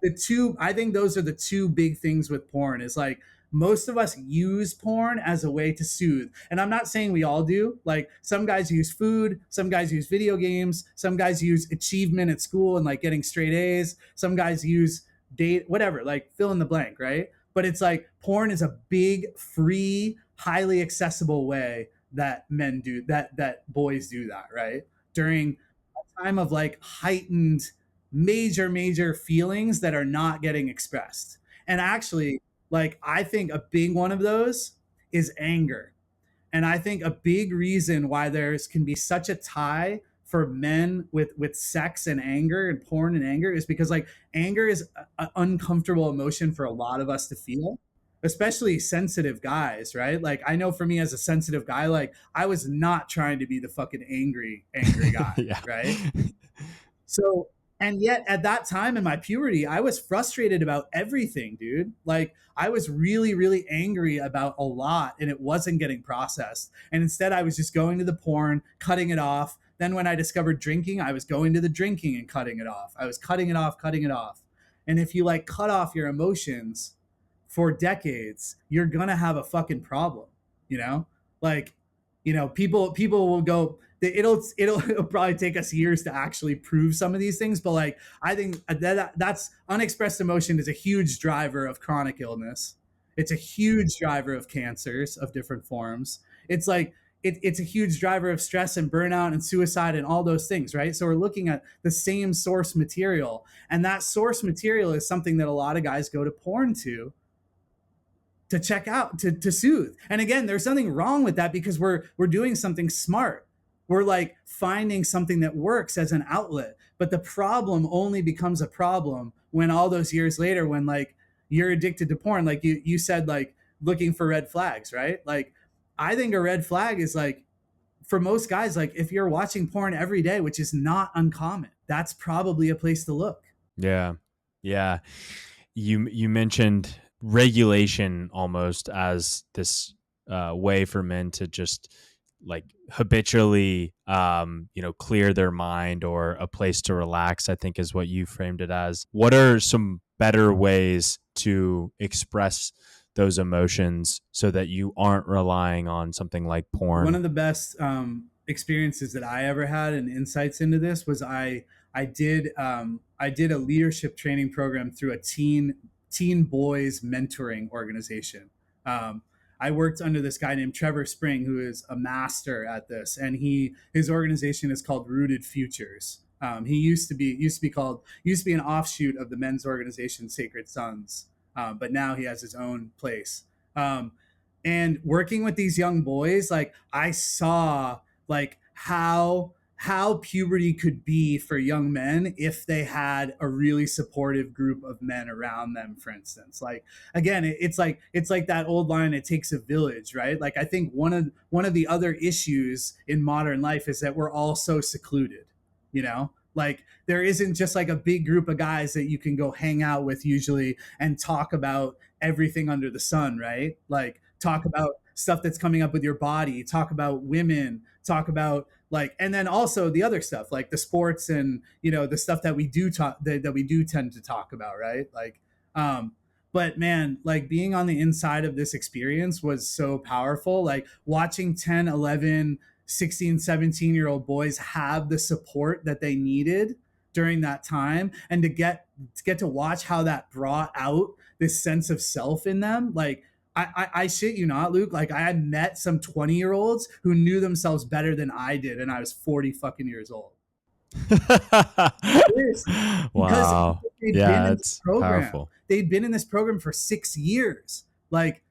I think those are the two big things with porn is like most of us use porn as a way to soothe. And I'm not saying we all do. Like some guys use food, some guys use video games, some guys use achievement at school and like getting straight A's, some guys use date, whatever, like fill in the blank, right? But it's like porn is a big, free, highly accessible way that men do that boys do that, right? During time of like heightened major feelings that are not getting expressed. And actually, like I think a big one of those is anger. And I think a big reason why there's can be such a tie for men with sex and anger and porn and anger is because like anger is an uncomfortable emotion for a lot of us to feel, especially sensitive guys, right? Like I know for me as a sensitive guy, like I was not trying to be the fucking angry guy, Yeah. right? So, and yet at that time in my puberty, I was frustrated about everything, dude. Like, I was really angry about a lot and it wasn't getting processed. And instead, I was just going to the porn, cutting it off. Then, when I discovered drinking, I was going to the drinking and cutting it off. I was cutting it off, cutting it off. And if you like cut off your emotions for decades, you're gonna have a fucking problem, you know? Like, people will go, it'll probably take us years to actually prove some of these things, but like I think that's unexpressed emotion is a huge driver of chronic illness. It's a huge driver of cancers of different forms. It's like it's a huge driver of stress and burnout and suicide and all those things, right? So we're looking at the same source material, and that source material is something that a lot of guys go to porn to check out, to soothe. And again, there's nothing wrong with that because we're doing something smart. We're like finding something that works as an outlet. But the problem only becomes a problem when all those years later, when like you're addicted to porn, like you said, like looking for red flags, right? Like I think a red flag is like for most guys, like if you're watching porn every day, which is not uncommon, that's probably a place to look. Yeah. Yeah. You mentioned regulation almost as this way for men to just like habitually clear their mind or a place to relax, I think is what you framed it as. What are some better ways to express those emotions so that you aren't relying on something like One porn? of the best experiences that I ever had and insights into this was I did a leadership training program through a teen boys mentoring organization. Um, I worked under this guy named Trevor Spring, who is a master at this, and his organization is called Rooted Futures. He used to be an offshoot of the men's organization Sacred Sons, but now he has his own place. Um, and working with these young boys, like I saw like how puberty could be for young men if they had a really supportive group of men around them, for instance. Like again, it's like that old line, it takes a village, right? Like I think one of the other issues in modern life is that we're all so secluded, you know? Like there isn't just like a big group of guys that you can go hang out with usually and talk about everything under the sun, right? Like talk about stuff that's coming up with your body, talk about women, talk about like, and then also the other stuff like the sports and the stuff that we do talk that we do tend to talk about, right? Like but man, like being on the inside of this experience was so powerful. Like watching 10, 11, 16, 17-year-old boys have the support that they needed during that time, and to get to watch how that brought out this sense of self in them. Like I shit you not, Luke. Like I had met some 20-year-olds who knew themselves better than I did, and I was 40 fucking years old. Seriously. Because Wow. they'd been Yeah, in this it's program. powerful. They'd been in this program for 6 years. Like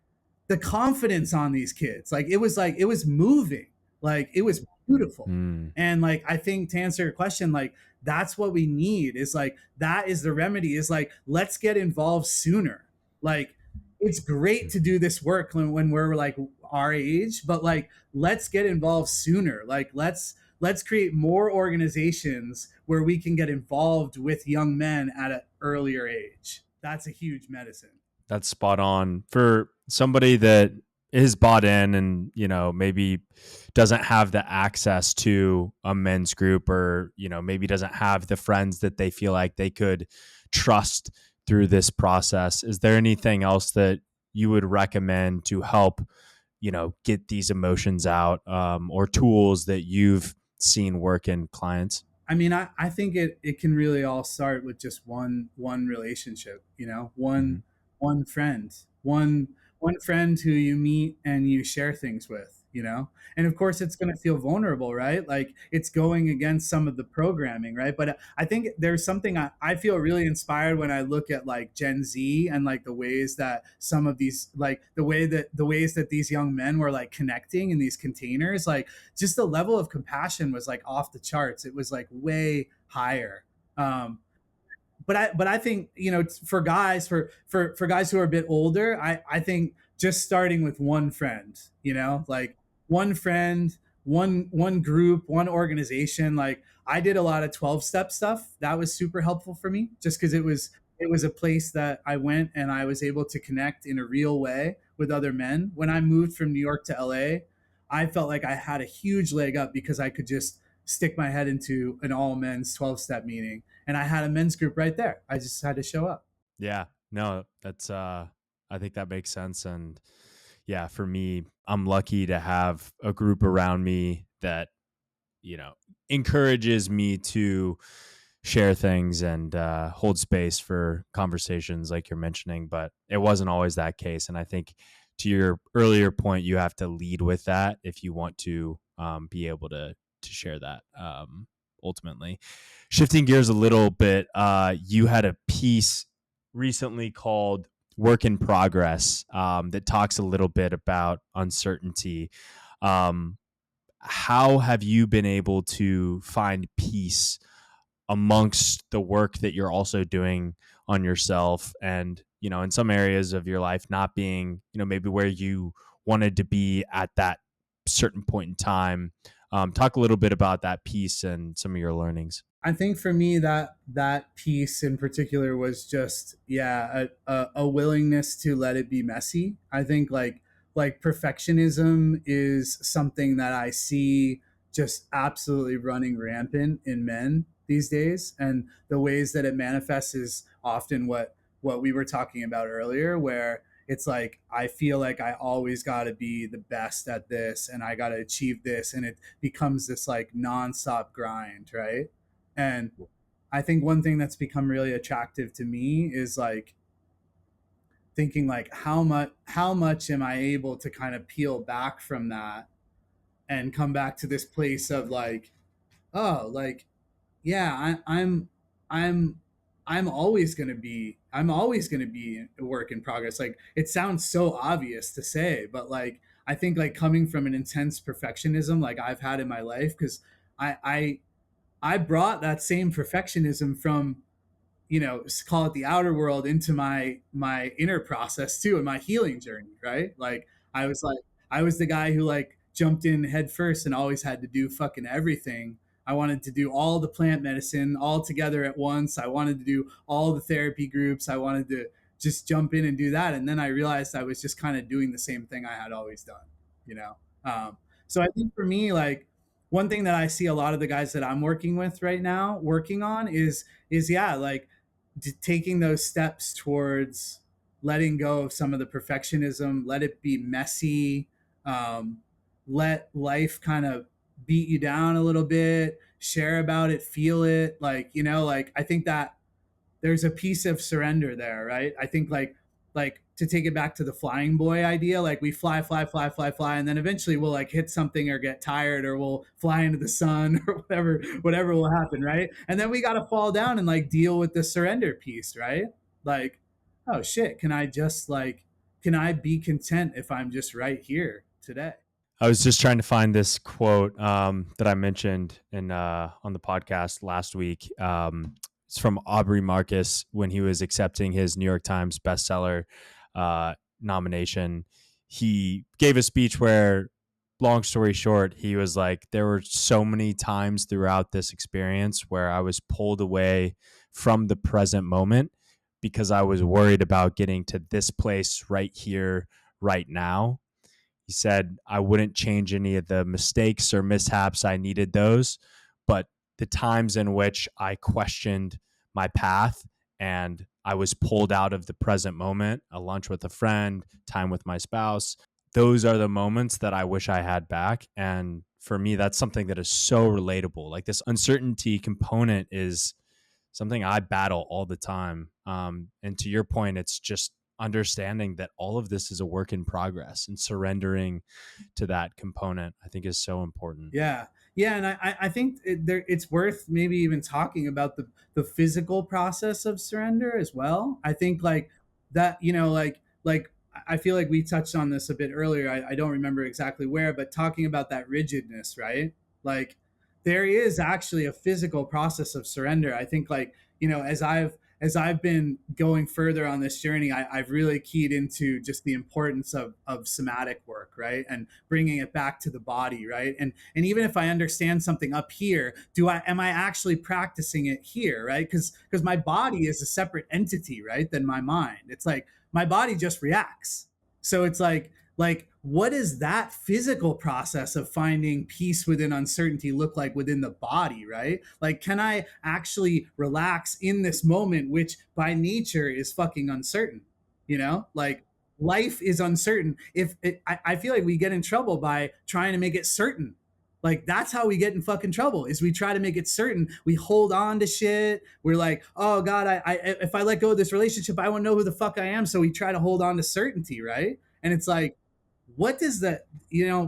the confidence on these kids, like it was moving, like it was beautiful. Mm, And like I think to answer your question, like that's what we need, is like that is the remedy, is like let's get involved sooner. Like it's great to do this work when we're like our age, but like let's get involved sooner. Like let's create more organizations where we can get involved with young men at an earlier age. That's a huge medicine. that's spot on for somebody that is bought in and, maybe doesn't have the access to a men's group, or, maybe doesn't have the friends that they feel like they could trust through this process. Is there anything else that you would recommend to help, get these emotions out, or tools that you've seen work in clients? I mean, I think it can really all start with just one relationship, Hmm. one friend, one friend who you meet and you share things with, And of course it's going to feel vulnerable, right? Like it's going against some of the programming, right? But I think there's something I feel really inspired when I look at like Gen Z and like the ways that some of these, like the ways that these young men were like connecting in these containers, like just the level of compassion was like off the charts. It was like way higher. Um, but I think, for guys, for guys who are a bit older, I think just starting with one friend, like one friend, one group, one organization. Like I did a lot of 12-step stuff. That was super helpful for me, just because it was a place that I went and I was able to connect in a real way with other men. When I moved from New York to LA, I felt like I had a huge leg up because I could just stick my head into an all men's 12-step meeting, and I had a men's group right there. I just had to show up. Yeah, no, that's I think that makes sense. And yeah, for me, I'm lucky to have a group around me that, you know, encourages me to share things and hold space for conversations like you're mentioning. But it wasn't always that case. And I think to your earlier point, you have to lead with that if you want to be able to share that ultimately. Shifting gears a little bit, you had a piece recently called Work in Progress that talks a little bit about uncertainty. Um, how have you been able to find peace amongst the work that you're also doing on yourself, and in some areas of your life not being maybe where you wanted to be at that certain point in time? Talk a little bit about that piece and some of your learnings. I think for me that piece in particular was just, yeah, a willingness to let it be messy. I think like perfectionism is something that I see just absolutely running rampant in men these days, and the ways that it manifests is often what we were talking about earlier, where it's like I feel like I always got to be the best at this and I got to achieve this, and it becomes this like nonstop grind, right? And I think one thing that's become really attractive to me is like thinking like how much am I able to kind of peel back from that and come back to this place of like, oh, like, yeah, I'm I'm always gonna be a work in progress. Like it sounds so obvious to say, but like I think like coming from an intense perfectionism like I've had in my life, because I I I brought that same perfectionism from, call it the outer world, into my inner process too, and my healing journey, right? Like I was the guy who like jumped in head first and always had to do fucking everything. I wanted to do all the plant medicine all together at once. I wanted to do all the therapy groups. I wanted to just jump in and do that, and then I realized I was just kind of doing the same thing I had always done, you know. So I think for me, like one thing that I see a lot of the guys that I'm working with right now working on is, yeah, like taking those steps towards letting go of some of the perfectionism, let it be messy, um, let life kind of beat you down a little bit, share about it, feel it, like, like I think that there's a piece of surrender there, right? I think like to take it back to the flying boy idea, like we fly, fly, fly, fly, fly, and then eventually we'll like hit something or get tired or we'll fly into the sun or whatever will happen, right? And then we got to fall down and like deal with the surrender piece, right? Like, oh shit, can I be content if I'm just right here today? I was just trying to find this quote that I mentioned in on the podcast last week. It's from Aubrey Marcus when he was accepting his New York Times bestseller nomination. He gave a speech where, long story short, he was like, there were so many times throughout this experience where I was pulled away from the present moment because I was worried about getting to this place right here, right now. He said, I wouldn't change any of the mistakes or mishaps. I needed those. But the times in which I questioned my path and I was pulled out of the present moment, a lunch with a friend, time with my spouse, those are the moments that I wish I had back. And for me, that's something that is so relatable. Like, this uncertainty component is something I battle all the time. And to your point, it's just understanding that all of this is a work in progress, and surrendering to that component, I think, is so important. Yeah. Yeah. And I think it's worth maybe even talking about the physical process of surrender as well. I think like that, like I feel like we touched on this a bit earlier. I don't remember exactly where, but talking about that rigidness, right? Like there is actually a physical process of surrender. I think like, as I've been going further on this journey, I've really keyed into just the importance of somatic work, right? And bringing it back to the body, right? And even if I understand something up here, am I actually practicing it here, right? Because my body is a separate entity, right, than my mind. It's like my body just reacts. So it's like what does that physical process of finding peace within uncertainty look like within the body, right? Like, can I actually relax in this moment, which by nature is fucking uncertain? Like life is uncertain. I feel like we get in trouble by trying to make it certain. Like that's how we get in fucking trouble is we try to make it certain. We hold on to shit. We're like, oh God, if I let go of this relationship, I won't know who the fuck I am. So we try to hold on to certainty, right? And it's like, what does that,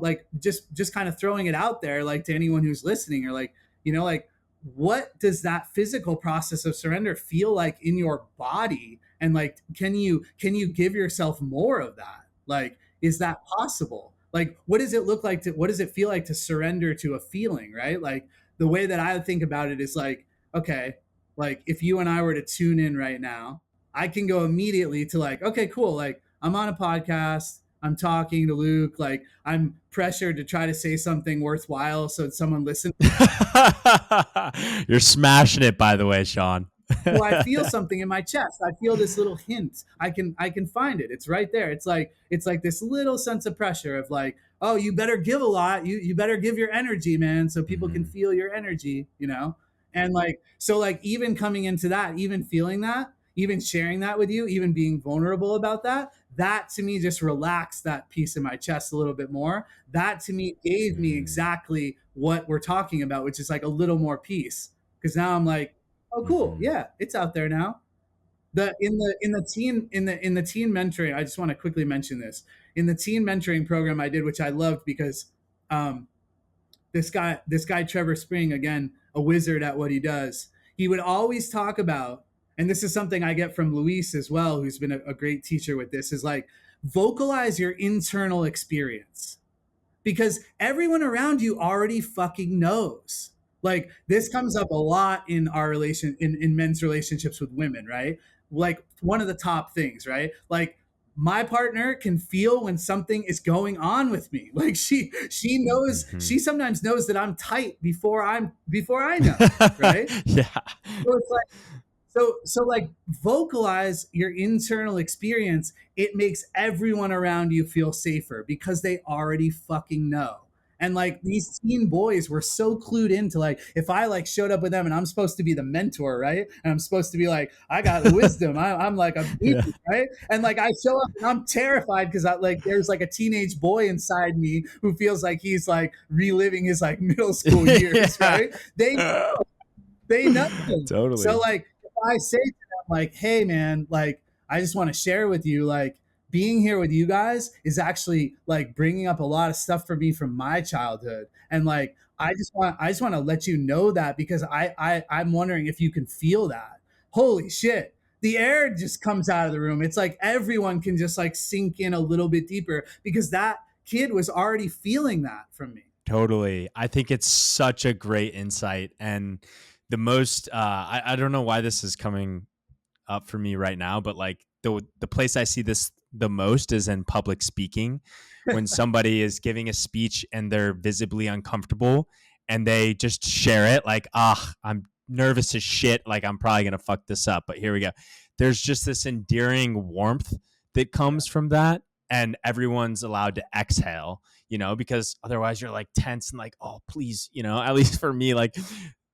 like just kind of throwing it out there, like to anyone who's listening, or like, like what does that physical process of surrender feel like in your body? And like, can you give yourself more of that? Like, is that possible? Like, what does it look like what does it feel like to surrender to a feeling, right? Like the way that I think about it is like, okay, like if you and I were to tune in right now, I can go immediately to like, okay, cool. Like I'm on a podcast, I'm talking to Luke, like I'm pressured to try to say something worthwhile so that someone listens. You're smashing it, by the way, Sean. So I feel something in my chest. I feel this little hint. I can find it. It's right there. It's like this little sense of pressure of like, oh, you better give a lot. You better give your energy, man, so people can feel your energy. And like so like even coming into that, even feeling that, even sharing that with you, even being vulnerable about that to me just relaxed that piece in my chest a little bit more. That to me gave me exactly what we're talking about, which is like a little more peace. Because now I'm like, oh, cool. Yeah, it's out there now. In the teen mentoring, I just want to quickly mention this. In the teen mentoring program I did, which I loved because um, this guy Trevor Spring, again, a wizard at what he does, he would always talk about, and this is something I get from Luis as well, who's been a great teacher with this, is like vocalize your internal experience because everyone around you already fucking knows. Like this comes up a lot in our in men's relationships with women, right? Like one of the top things, right? Like my partner can feel when something is going on with me. Like she knows, she sometimes knows that I'm tight before I know, right? Yeah. So it's like so like vocalize your internal experience. It makes everyone around you feel safer because they already fucking know. And like these teen boys were so clued into like if I like showed up with them and I'm supposed to be the mentor, right? And I'm supposed to be like, I got the wisdom. I'm like a baby, Yeah. right? And like I show up and I'm terrified because I like there's like a teenage boy inside me who feels like he's like reliving his like middle school years, Yeah. right? They know. So Totally. like if I say to them like, hey man, like I just want to share with you, like being here with you guys is actually like bringing up a lot of stuff for me from my childhood. And like I just want to let you know that because I'm wondering if you can feel that. Holy shit. the air just comes out of the room. It's like everyone can just like sink in a little bit deeper because that kid was already feeling that from me. Totally. I think it's such a great insight. And the most, I don't know why this is coming up for me right now, but like the place I see this the most is in public speaking. When somebody is giving a speech and they're visibly uncomfortable and they just share it like, I'm nervous as shit, like I'm probably gonna fuck this up, but here we go. There's just this endearing warmth that comes from that, and everyone's allowed to exhale, because otherwise you're like tense and like, oh please, at least for me, like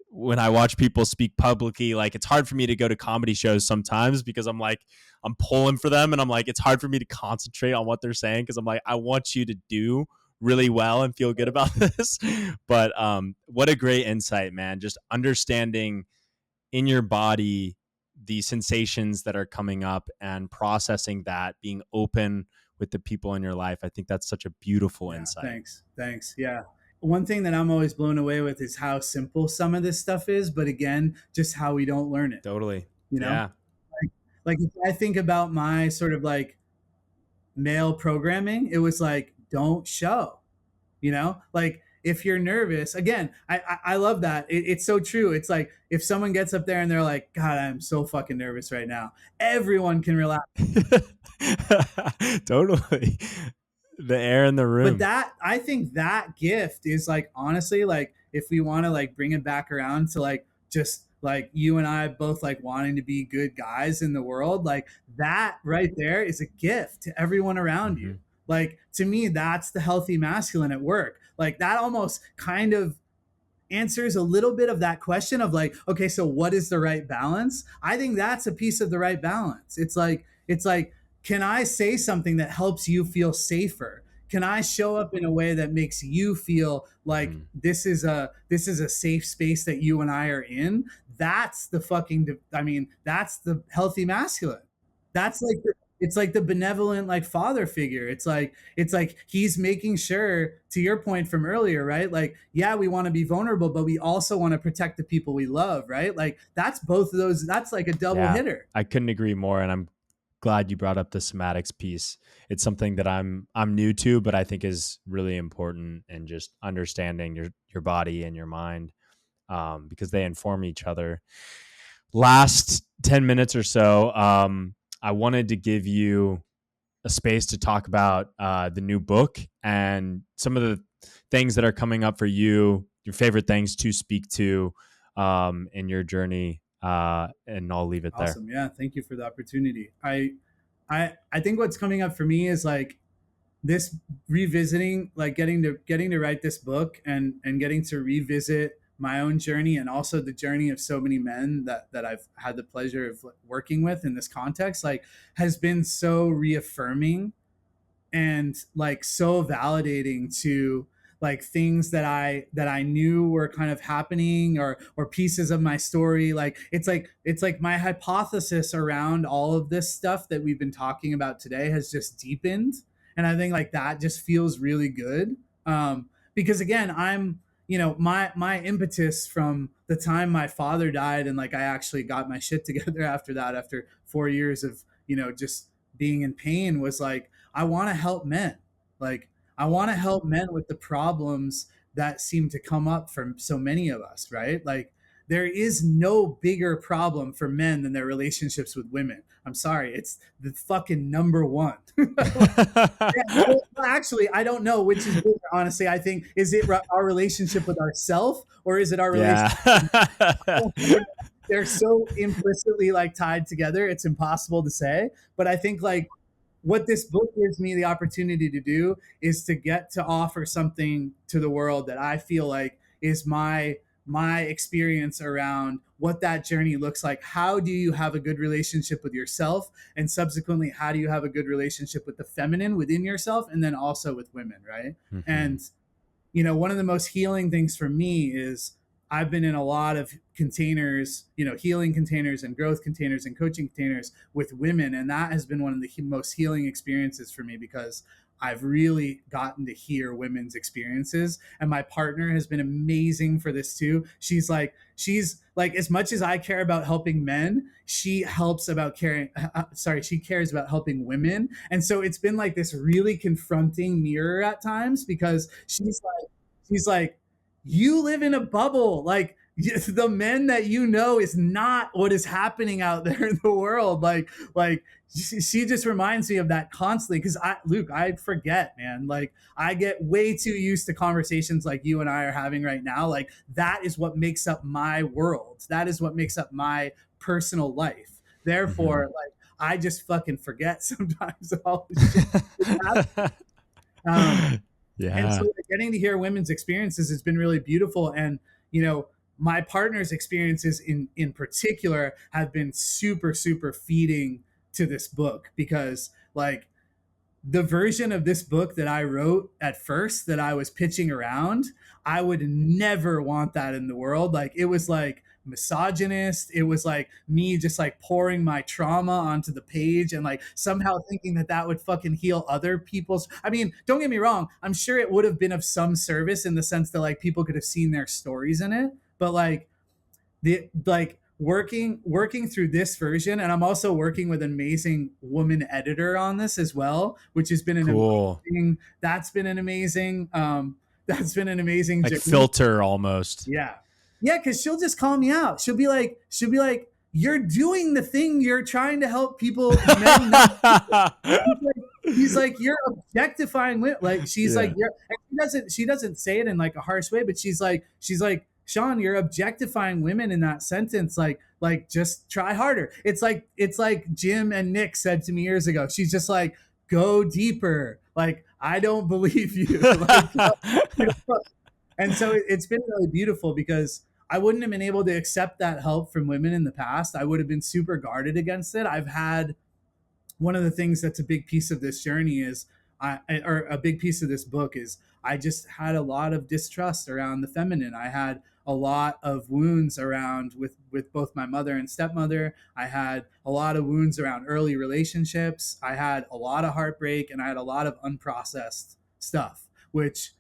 when I watch people speak publicly, like it's hard for me to go to comedy shows sometimes because I'm like, I'm pulling for them and I'm like, it's hard for me to concentrate on what they're saying because I'm like, I want you to do really well and feel good about this. But what a great insight, man. Just understanding in your body the sensations that are coming up and processing that, being open with the people in your life. I think that's such a beautiful insight. Thanks. Yeah. One thing that I'm always blown away with is how simple some of this stuff is, but again, just how we don't learn it. Totally. You know, Yeah. like if I think about my sort of like male programming, it was like, don't show, like if you're nervous, again, I love that. It's so true. It's like if someone gets up there and they're like, God, I'm so fucking nervous right now, everyone can relax. Totally. The air in the room. But I think that gift is like, honestly, like if we want to like bring it back around to like just like you and I both like wanting to be good guys in the world, like that right there is a gift to everyone around you. Like to me, that's the healthy masculine at work. Like that almost kind of answers a little bit of that question of like, okay, so what is the right balance? I think that's a piece of the right balance. It's like, can I say something that helps you feel safer? Can I show up in a way that makes you feel like this is a safe space that you and I are in? That's the fucking, I mean, that's the healthy masculine. That's like it's like the benevolent like father figure. It's like he's making sure, to your point from earlier, right? Like, yeah, we want to be vulnerable, but we also want to protect the people we love, right? Like that's both of those. That's like a double hitter. I couldn't agree more, and I'm glad you brought up the somatics piece. It's something that I'm new to, but I think is really important, and just understanding your body and your mind, because they inform each other. Last 10 minutes or so, I wanted to give you a space to talk about the new book and some of the things that are coming up for you, your favorite things to speak to in your journey. And I'll leave it there. Awesome. Yeah. Thank you for the opportunity. I think what's coming up for me is like this revisiting, like getting to write this book and getting to revisit my own journey and also the journey of so many men that I've had the pleasure of working with in this context, like has been so reaffirming and like so validating to like things that I knew were kind of happening or pieces of my story. Like it's like my hypothesis around all of this stuff that we've been talking about today has just deepened, and I think like that just feels really good. Because again, my impetus from the time my father died and like I actually got my shit together after that, after 4 years of just being in pain, was like I want to help men. Like I want to help men with the problems that seem to come up for so many of us, right? Like there is no bigger problem for men than their relationships with women. I'm sorry, it's the fucking number one. Well, actually, I don't know which is bigger. Honestly, I think, is it our relationship with ourselves or is it our relationship? They're so implicitly like tied together. It's impossible to say. But I think like what this book gives me the opportunity to do is to get to offer something to the world that I feel like is my experience around what that journey looks like. How do you have a good relationship with yourself, and subsequently how do you have a good relationship with the feminine within yourself, and then also with women, right? And one of the most healing things for me is I've been in a lot of containers, healing containers and growth containers and coaching containers with women. And that has been one of the most healing experiences for me, because I've really gotten to hear women's experiences, and my partner has been amazing for this too. She's like, as much as I care about helping men, she helps about caring sorry, she cares about helping women. And so it's been like this really confronting mirror at times, because she's like, you live in a bubble. Like, the men that you know is not what is happening out there in the world. Like she just reminds me of that constantly, because I forget, man. Like, I get way too used to conversations like you and I are having right now. Like, that is what makes up my world. That is what makes up my personal life. Therefore, like, I just fucking forget sometimes all the shit that's happening. Um, and so, Yeah. like, getting to hear women's experiences has been really beautiful. And my partner's experiences in particular have been super super feeding to this book, because, like, the version of this book that I wrote at first, that I was pitching around, I would never want that in the world. Like, it was like misogynist. It was like me just like pouring my trauma onto the page, and like somehow thinking that that would fucking heal other people's. I mean, don't get me wrong. I'm sure it would have been of some service, in the sense that like people could have seen their stories in it. But like, working through this version, and I'm also working with an amazing woman editor on this as well, which has been Cool. that's been an amazing Like journey. filter almost. Yeah. Yeah, because she'll just call me out. She'll be like, you're doing the thing you're trying to help people, men not. He's like, you're objectifying women. Like, she's like, Yeah. and she doesn't say it in like a harsh way, but she's like, Sean, you're objectifying women in that sentence. Like, just try harder. It's like Jim and Nick said to me years ago. She's just like, go deeper. Like, I don't believe you. Like, and so it's been really beautiful, because I wouldn't have been able to accept that help from women in the past. I would have been super guarded against it. I've had one of the things that's a big piece of this journey is or a big piece of this book is, I just had a lot of distrust around the feminine. I had a lot of wounds around with both my mother and stepmother. I had a lot of wounds around early relationships. I had a lot of heartbreak, and I had a lot of unprocessed stuff, which,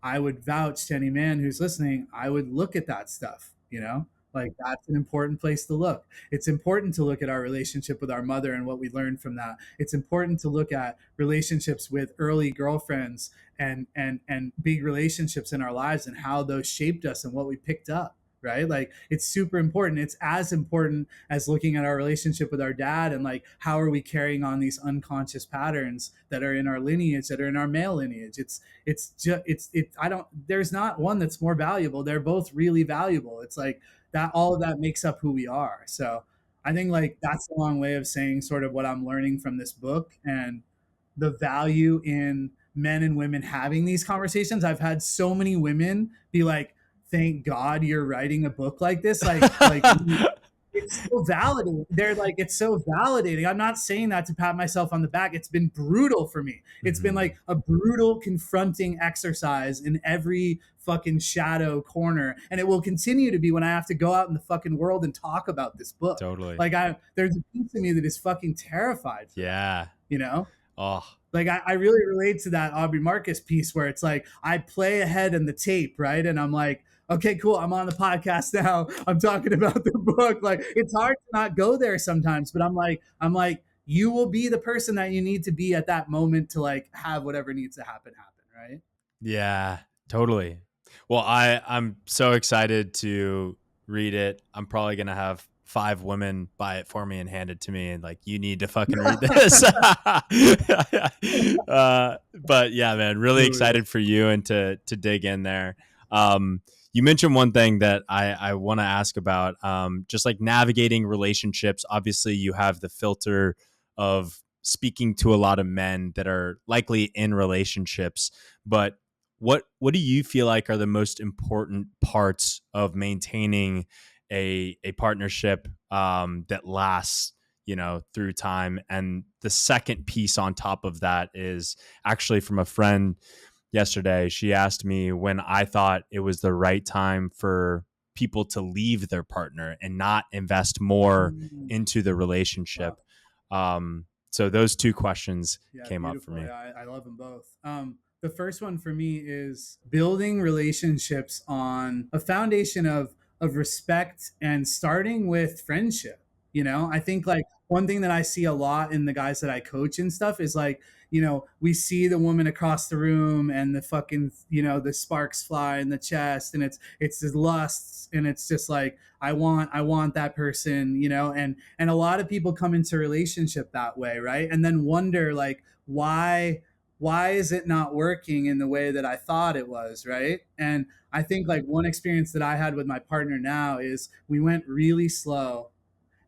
I would vouch to any man who's listening. I would look at that stuff, like, that's an important place to look. It's important to look at our relationship with our mother and what we learned from that. It's important to look at relationships with early girlfriends and big relationships in our lives, and how those shaped us and what we picked up. Right? Like, it's super important. It's as important as looking at our relationship with our dad, and like, how are we carrying on these unconscious patterns that are in our lineage, that are in our male lineage. It's just it I don't There's not one that's more valuable. They're both really valuable. It's like that, all of that makes up who we are. So I think, like, that's a long way of saying sort of what I'm learning from this book, and the value in men and women having these conversations. I've had so many women be like, thank God you're writing a book like this. Like, it's so validating. They're like, it's so validating. I'm not saying that to pat myself on the back. It's been brutal for me. It's been like a brutal confronting exercise in every fucking shadow corner. And it will continue to be when I have to go out in the fucking world and talk about this book. Totally. Like, there's a piece of me that is fucking terrified for Yeah. that. Oh, Like, I really relate to that Aubrey Marcus piece, where it's like, I play ahead in the tape, right? And I'm like, okay, cool. I'm on the podcast now. I'm talking about the book. Like, it's hard to not go there sometimes, but I'm like, you will be the person that you need to be at that moment to like have whatever needs to happen, right? yeah, totally. Well, I'm so excited to read it. I'm probably gonna have 5 women buy it for me and hand it to me, and like, you need to fucking read this. But yeah, man, really Totally. excited for you and to dig in there. You mentioned one thing that I want to ask about, just like navigating relationships. Obviously, you have the filter of speaking to a lot of men that are likely in relationships, but what do you feel like are the most important parts of maintaining a partnership that lasts, through time? And the second piece on top of that is actually from a friend yesterday. She asked me when I thought it was the right time for people to leave their partner and not invest more Mm, into the wow. relationship. So those two questions Yeah, came up for beautiful. me. Yeah, I love them both. The first one for me is building relationships on a foundation of respect and starting with friendship. I think like one thing that I see a lot in the guys that I coach and stuff is like, we see the woman across the room and the fucking, the sparks fly in the chest, and it's the lusts, and it's just like I want that person, and a lot of people come into relationship that way, right? And then wonder like why is it not working in the way that I thought it was, right? And I think like one experience that I had with my partner now is we went really slow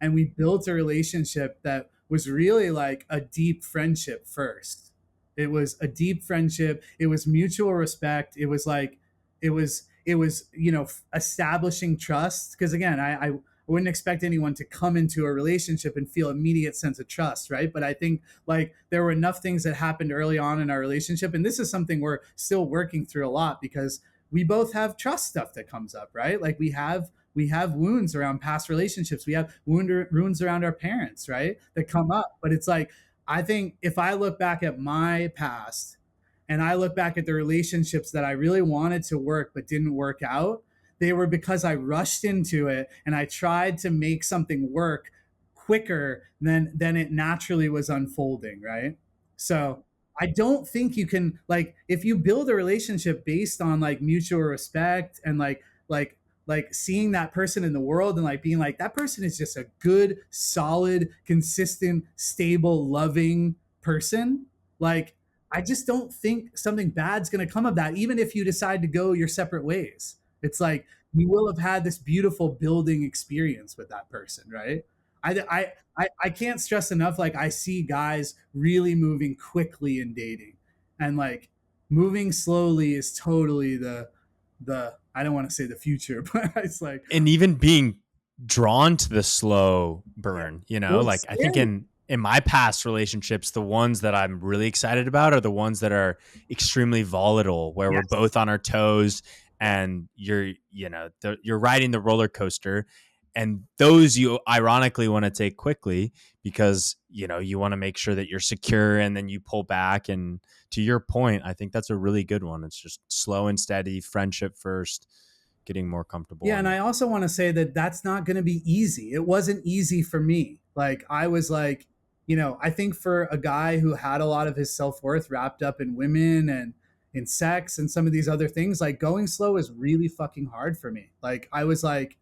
and we built a relationship that was really like a deep friendship first. It was a deep friendship. It was mutual respect. It was like it was establishing trust, because again, I wouldn't expect anyone to come into a relationship and feel immediate sense of trust, right? But I think like there were enough things that happened early on in our relationship, and this is something we're still working through a lot because we both have trust stuff that comes up, right? Like we have wounds around past relationships. We have wounds around our parents, right? That come up. But it's like, I think if I look back at my past and I look back at the relationships that I really wanted to work but didn't work out, they were because I rushed into it and I tried to make something work quicker than it naturally was unfolding, right? So I don't think you can, like, if you build a relationship based on like mutual respect and like seeing that person in the world and like being like that person is just a good, solid, consistent, stable, loving person, like I just don't think something bad's going to come of that, even if you decide to go your separate ways. It's like you will have had this beautiful building experience with that person, right? I can't stress enough. Like I see guys really moving quickly in dating, and like moving slowly is totally the I don't want to say the future, but it's like, And even being drawn to the slow yeah, burn, well, it's like I think scary. in my past relationships, the ones that I'm really excited about are the ones that are extremely volatile, where we're Yes. both on our toes Yeah. and you're riding the roller coaster. And those you ironically want to take quickly because you want to make sure that you're secure, and then you pull back. And to your point, I think that's a really good one. It's just slow and steady, friendship first, getting more comfortable Yeah, in and it. I also want to say that that's not going to be easy. It wasn't easy for me. Like I was like, I think for a guy who had a lot of his self-worth wrapped up in women and in sex and some of these other things, like going slow is really fucking hard for me. Like I was like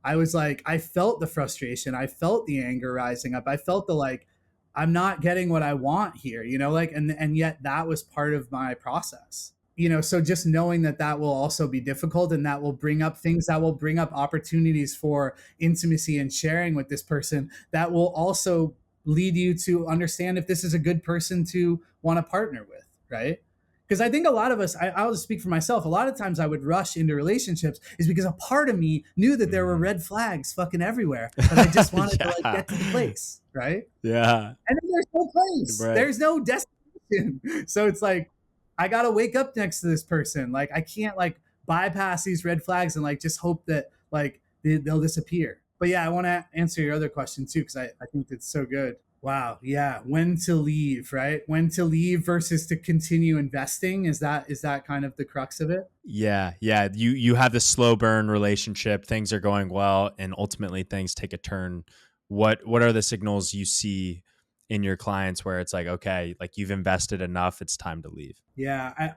I felt the frustration, I felt the anger rising up. I felt the like I'm not getting what I want here, like, and yet that was part of my process. So just knowing that that will also be difficult, and that will bring up things, that will bring up opportunities for intimacy and sharing with this person, that will also lead you to understand if this is a good person to want to partner with, right? Because I think a lot of us, I'll just speak for myself, a lot of times I would rush into relationships is because a part of me knew that there were Mm. red flags fucking everywhere, but I just wanted to like Yeah. get to the place, right? Yeah. And then there's no place. Right. There's no destination. So it's like I gotta wake up next to this person. Like I can't like bypass these red flags and like just hope that like they'll disappear. But yeah, I want to answer your other question too, because I think it's so good. Wow, yeah. When to leave, right? When to leave versus to continue investing. Is that kind of the crux of it? Yeah. Yeah. You have this slow burn relationship. Things are going well, and ultimately things take a turn. What are the signals you see in your clients where it's like, okay, like you've invested enough, it's time to leave? Yeah,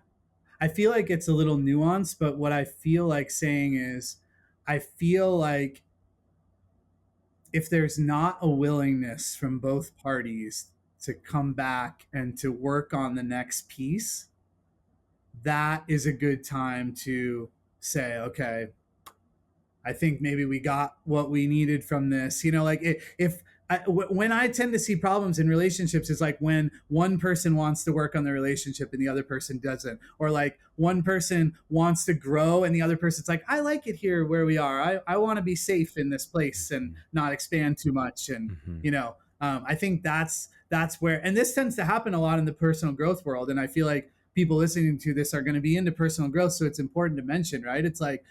I feel like it's a little nuanced, but what I feel like saying is I feel like if there's not a willingness from both parties to come back and to work on the next piece, that is a good time to say, okay, I think maybe we got what we needed from this. Like if when I tend to see problems in relationships is like when one person wants to work on the relationship and the other person doesn't, or like one person wants to grow and the other person's like, I like it here where we are. I want to be safe in this place and not expand too much. And Mm-hmm. I think that's where, and this tends to happen a lot in the personal growth world. And I feel like people listening to this are going to be into personal growth, so it's important to mention, right? It's like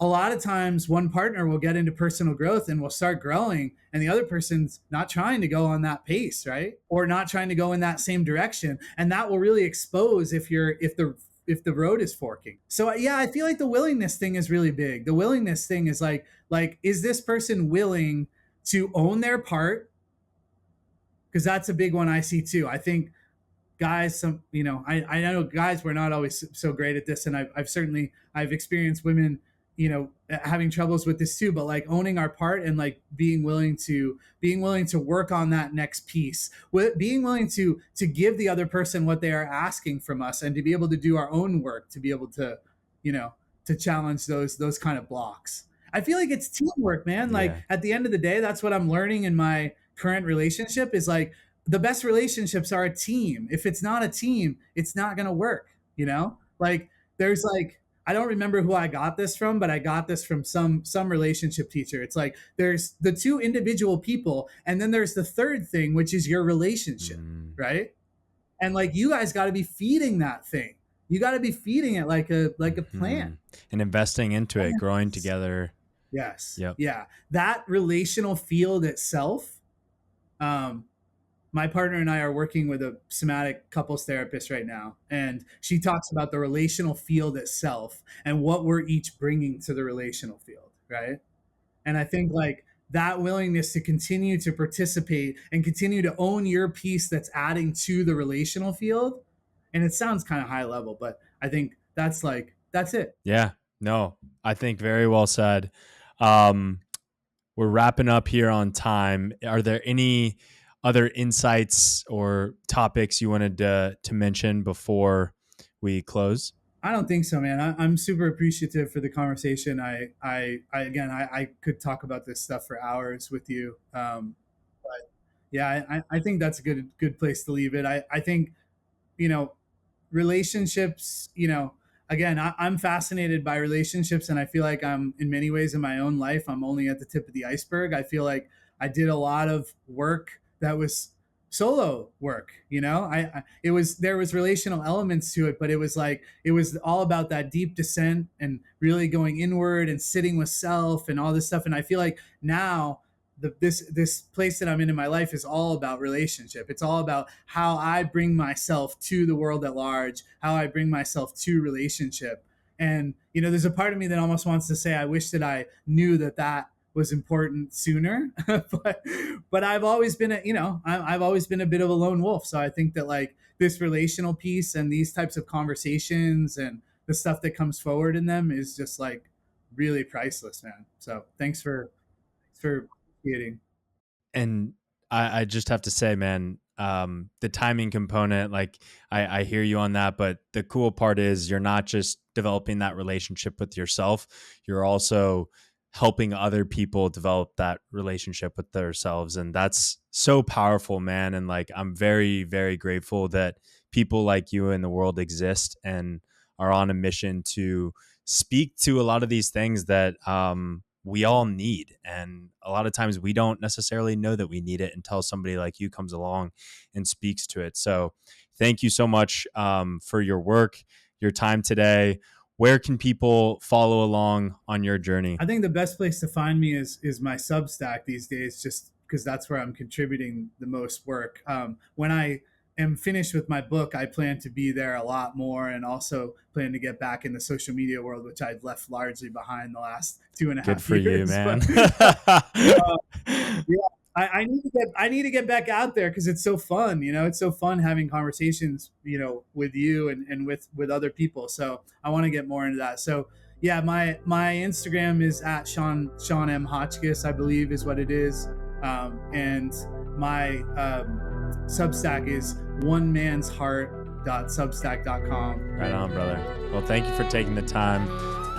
a lot of times one partner will get into personal growth and will start growing, and the other person's not trying to go on that pace, right? Or not trying to go in that same direction. And that will really expose if the road is forking. So yeah, I feel like the willingness thing is really big. The willingness thing is like is this person willing to own their part? Because that's a big one I see too. I think guys, I know guys, we're not always so great at this, and I've experienced women, having troubles with this too, but like owning our part and like being willing to work on that next piece, being willing to give the other person what they are asking from us, and to be able to do our own work, to be able to, to challenge those kind of blocks. I feel like it's teamwork, man. Like at the end of the day, that's what I'm learning in my current relationship, is like the best relationships are a team. If it's not a team, it's not going to work, like there's like, I don't remember who I got this from, but I got this from some relationship teacher. It's like there's the two individual people, and then there's the third thing, which is your relationship, right? And like you guys got to be feeding that thing. You got to be feeding it like a plant and investing into it, growing together. Yes. Yep. Yeah. That relational field itself. My partner and I are working with a somatic couples therapist right now, and she talks about the relational field itself and what we're each bringing to the relational field, right? And I think like that willingness to continue to participate and continue to own your piece that's adding to the relational field, and it sounds kind of high level, but I think that's it. Yeah, no, I think very well said. We're wrapping up here on time. Are there any other insights or topics you wanted to mention before we close? I don't think so, man. I'm super appreciative for the conversation. I could talk about this stuff for hours with you. But yeah, I think that's a good place to leave it. I think, relationships, again, I'm fascinated by relationships, and I feel like I'm in many ways in my own life, I'm only at the tip of the iceberg. I feel like I did a lot of work that was solo work, there was relational elements to it, but it was all about that deep descent and really going inward and sitting with self and all this stuff. And I feel like now this place that I'm in my life is all about relationship. It's all about how I bring myself to the world at large, how I bring myself to relationship. And, there's a part of me that almost wants to say, I wish that I knew that was important sooner, but I've always been I've always been a bit of a lone wolf. So I think that like this relational piece and these types of conversations and the stuff that comes forward in them is just like really priceless, man. So thanks for creating. And I just have to say, man, the timing component, like I hear you on that, but the cool part is you're not just developing that relationship with yourself, you're also helping other people develop that relationship with themselves. And that's so powerful, man. And like, I'm very, very grateful that people like you in the world exist and are on a mission to speak to a lot of these things that we all need. And a lot of times we don't necessarily know that we need it until somebody like you comes along and speaks to it. So thank you so much for your work, your time today. Where can people follow along on your journey? I think the best place to find me is my Substack these days, just because that's where I'm contributing the most work. When I am finished with my book, I plan to be there a lot more, and also plan to get back in the social media world, which I've left largely behind the last 2.5 years. Good for you, man. Yeah. I need to get back out there because it's so fun. It's so fun having conversations, with you and with other people. So I want to get more into that. So yeah, my Instagram is at Sean M. Hotchkiss, I believe is what it is. And my Substack is onemansheart.substack.com. Right on, brother. Well, thank you for taking the time,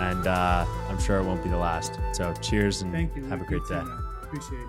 and I'm sure it won't be the last. So cheers and thank you. Have a great day. Appreciate it.